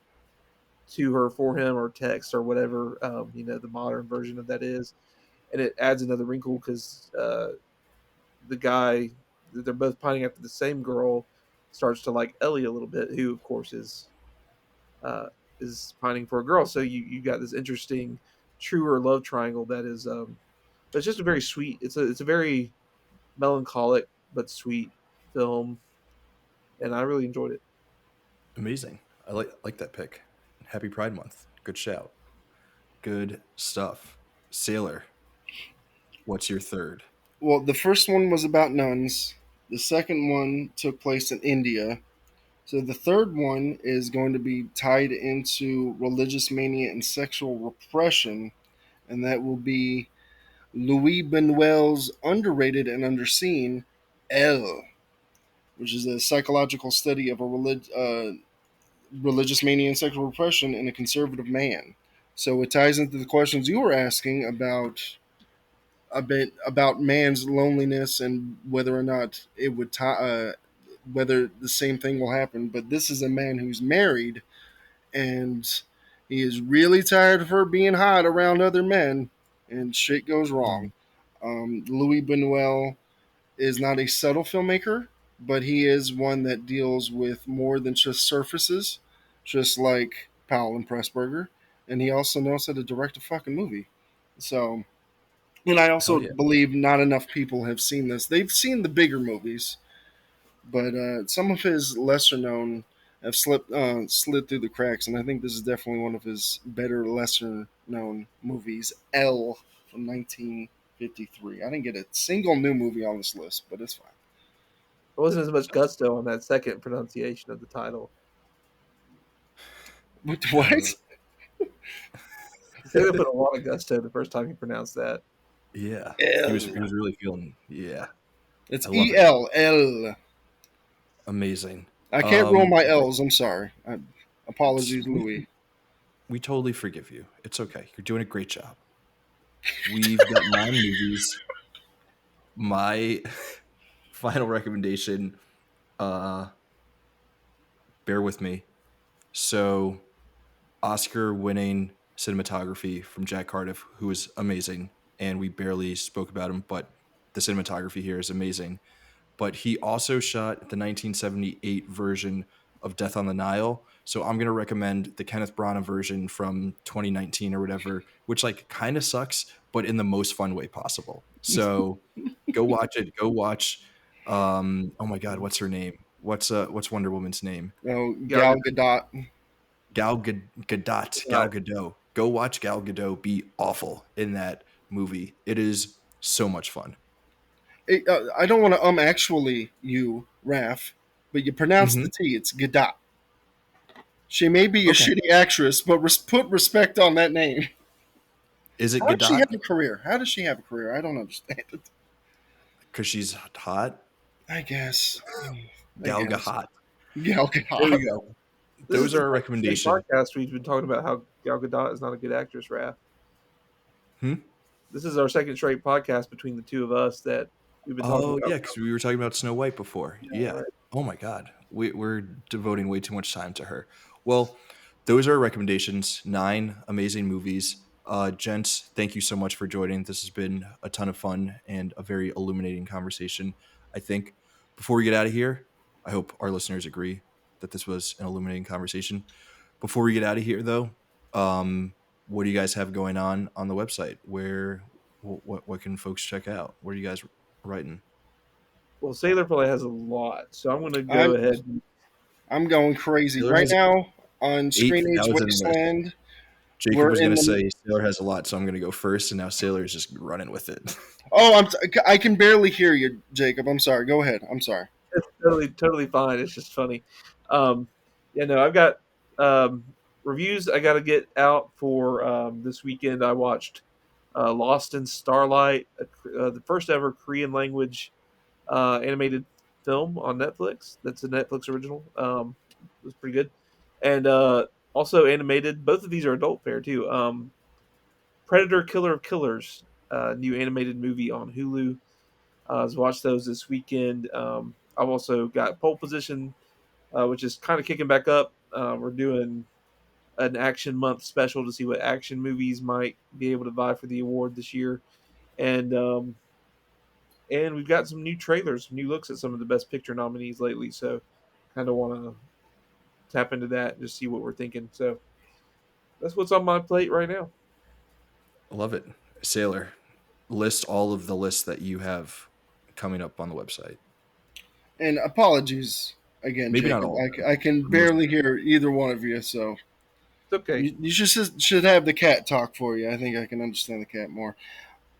to her for him, or text or whatever, the modern version of that is. And it adds another wrinkle because the guy, they're both pining after the same girl, starts to like Ellie a little bit, who of course uh, is pining for a girl. So you got this interesting truer love triangle that is it's just a very sweet. It's a very melancholic but sweet film, and I really enjoyed it. Amazing. I like that pick. Happy Pride Month. Good shout. Good stuff. Sailor, what's your third? Well, the first one was about nuns. The second one took place in India. So the third one is going to be tied into religious mania and sexual repression, and that will be Louis Buñuel's underrated and underseen Elle, which is a psychological study of religious mania and sexual repression in a conservative man. So it ties into the questions you were asking about a bit about man's loneliness and whether or not it would whether the same thing will happen. But this is a man who's married and he is really tired of her being hot around other men, and shit goes wrong. Mm. Louis Buñuel is not a subtle filmmaker, but he is one that deals with more than just surfaces, just like Powell and Pressburger. And he also knows how to direct a fucking movie. So, and I Hell also yeah. believe not enough people have seen this. They've seen the bigger movies, but some of his lesser known have slid through the cracks, and I think this is definitely one of his better lesser known movies. L from 1953. I didn't get a single new movie on this list, but it's fine. There wasn't as much gusto on that second pronunciation of the title. What? Taylor put a lot of gusto the first time he pronounced that. Yeah. He L. was really feeling, yeah. It's I love E it. L L. Amazing. I can't roll my Right. L's. I'm sorry. Apologies, Louis. We totally forgive you. It's okay. You're doing a great job. We've got 9 movies. My final recommendation, uh, bear with me. So, Oscar winning cinematography from Jack Cardiff, who is amazing. And we barely spoke about him, but the cinematography here is amazing. But he also shot the 1978 version of Death on the Nile. So I'm going to recommend the Kenneth Branagh version from 2019 or whatever, which like kind of sucks, but in the most fun way possible. So go watch it. Go watch. Oh my God, what's her name? What's Wonder Woman's name? No, Gal Gal Gadot. Gadot. Gal Gadot. Gadot. Go watch Gal Gadot be awful in that movie. It is so much fun. I don't want to actually you, Raf, but you pronounce the Hmm. T. It's Gadot. She may be a Okay. shitty actress, but put respect on that name. Is it How does she Gadot? have a career? How does she have a career? I don't understand it. Because she's hot. I guess. I Gal guess. Gadot. Gal There Gadot. we go. This is Those the are our second straight recommendation. podcast we've been talking about how Gal Gadot is not a good actress, Raph. Hmm? This is our second straight podcast between the two of us that we've been talking Oh about. yeah, because we were talking about Snow White before. Yeah, Yeah. right. Oh my God, we're devoting way too much time to her. Well, those are our recommendations. 9 amazing movies. Gents, thank you so much for joining. This has been a ton of fun and a very illuminating conversation. I think before we get out of here, I hope our listeners agree that this was an illuminating conversation. Before we get out of here, though, what do you guys have going on the website? Where what can folks check out? What are you guys writing? Well, Sailor probably has a lot, so I'm going to I'm go ahead. I'm going crazy Sailor right has now on eight Screen Age thousand lists. Wasteland. Jacob We're was in gonna the say Sailor has a lot, so I'm gonna go first, and now Sailor is just running with it. Oh, I can barely hear you, Jacob. I'm sorry. Go ahead. I'm sorry. It's totally fine. It's just funny. Um, yeah, no, I've got reviews I got to get out for this weekend. I watched Lost in Starlight, the first ever Korean language animated film on Netflix. That's a Netflix original. It was pretty good, and also animated. Both of these are adult fare too. Predator: Killer of Killers, new animated movie on Hulu. I was watched those this weekend. I've also got Pole Position, which is kind of kicking back up. We're doing an action month special to see what action movies might be able to vie for the award this year, and we've got some new trailers, some new looks at some of the best picture nominees lately. So, kind of want to tap into that and just see what we're thinking. So, that's what's on my plate right now. I love it. Sailor, list all of the lists that you have coming up on the website. And apologies again, Maybe not Jacob. all of them, I can for the most barely part. hear either one of you, so It's okay. you should have the cat talk for you. I think I can understand the cat more.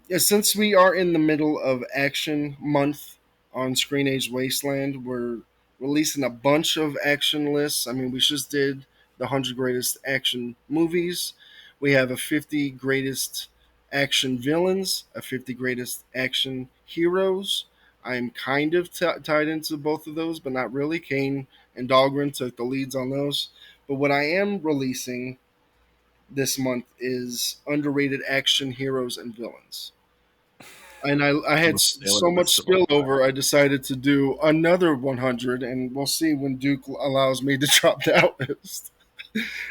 Yeah, since we are in the middle of Action Month on Screen Age Wasteland, we're releasing a bunch of action lists. I mean, we just did the 100 greatest action movies. We have a 50 greatest action villains, a 50 greatest action heroes. I'm kind of tied into both of those, but not really. Kane and Dahlgren took the leads on those. But what I am releasing this month is underrated action heroes and villains. And I had Most Sailor so much lists of all time. spillover, I decided to do another 100, and we'll see when Duke allows me to drop that list.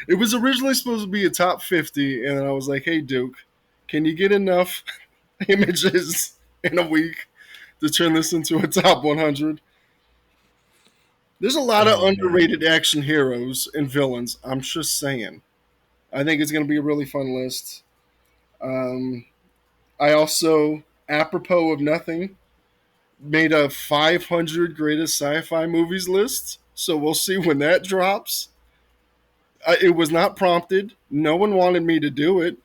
It was originally supposed to be a top 50, and I was like, hey, Duke, can you get enough images in a week to turn this into a top 100? There's a lot of Oh man. underrated action heroes and villains. I'm just saying. I think it's going to be a really fun list. Um, I also, apropos of nothing, made a 500 greatest sci-fi movies list. So we'll see when that drops. It was not prompted. No one wanted me to do it.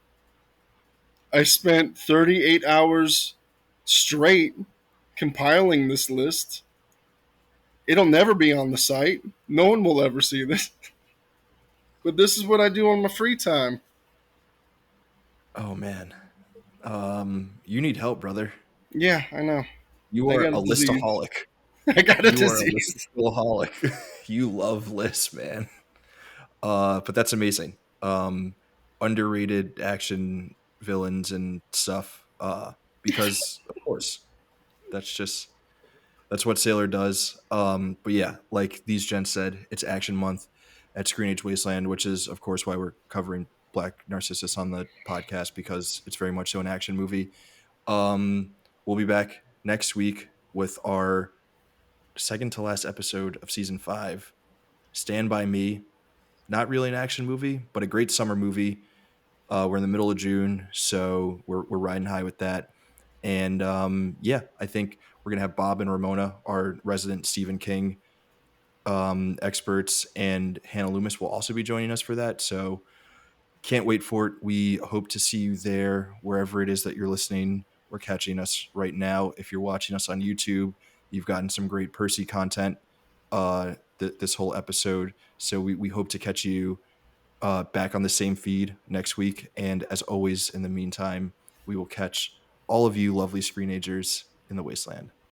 I spent 38 hours straight compiling this list. It'll never be on the site. No one will ever see this. But this is what I do on my free time. Oh man. You need help, brother. Yeah, I know. You I are got a a disease. listaholic. I got a You are a disease. listaholic. You love lists, man. But that's amazing. Underrated action villains and stuff. Because of course, that's just that's what Sailor does. But yeah, like these gents said, it's Action Month at Screen Age Wasteland, which is of course why we're covering Black Narcissus on the podcast because it's very much so an action movie. We'll be back next week with our second to last episode of season 5. Stand by Me. Not really an action movie, but a great summer movie. We're in the middle of June, so we're riding high with that. And yeah, I think we're gonna have Bob and Ramona, our resident Stephen King experts, and Hannah Loomis will also be joining us for that. So can't wait for it. We hope to see you there wherever it is that you're listening or catching us right now. If you're watching us on YouTube, you've gotten some great Percy content this whole episode. So we hope to catch you back on the same feed next week. And as always, in the meantime, we will catch all of you lovely screenagers in the wasteland.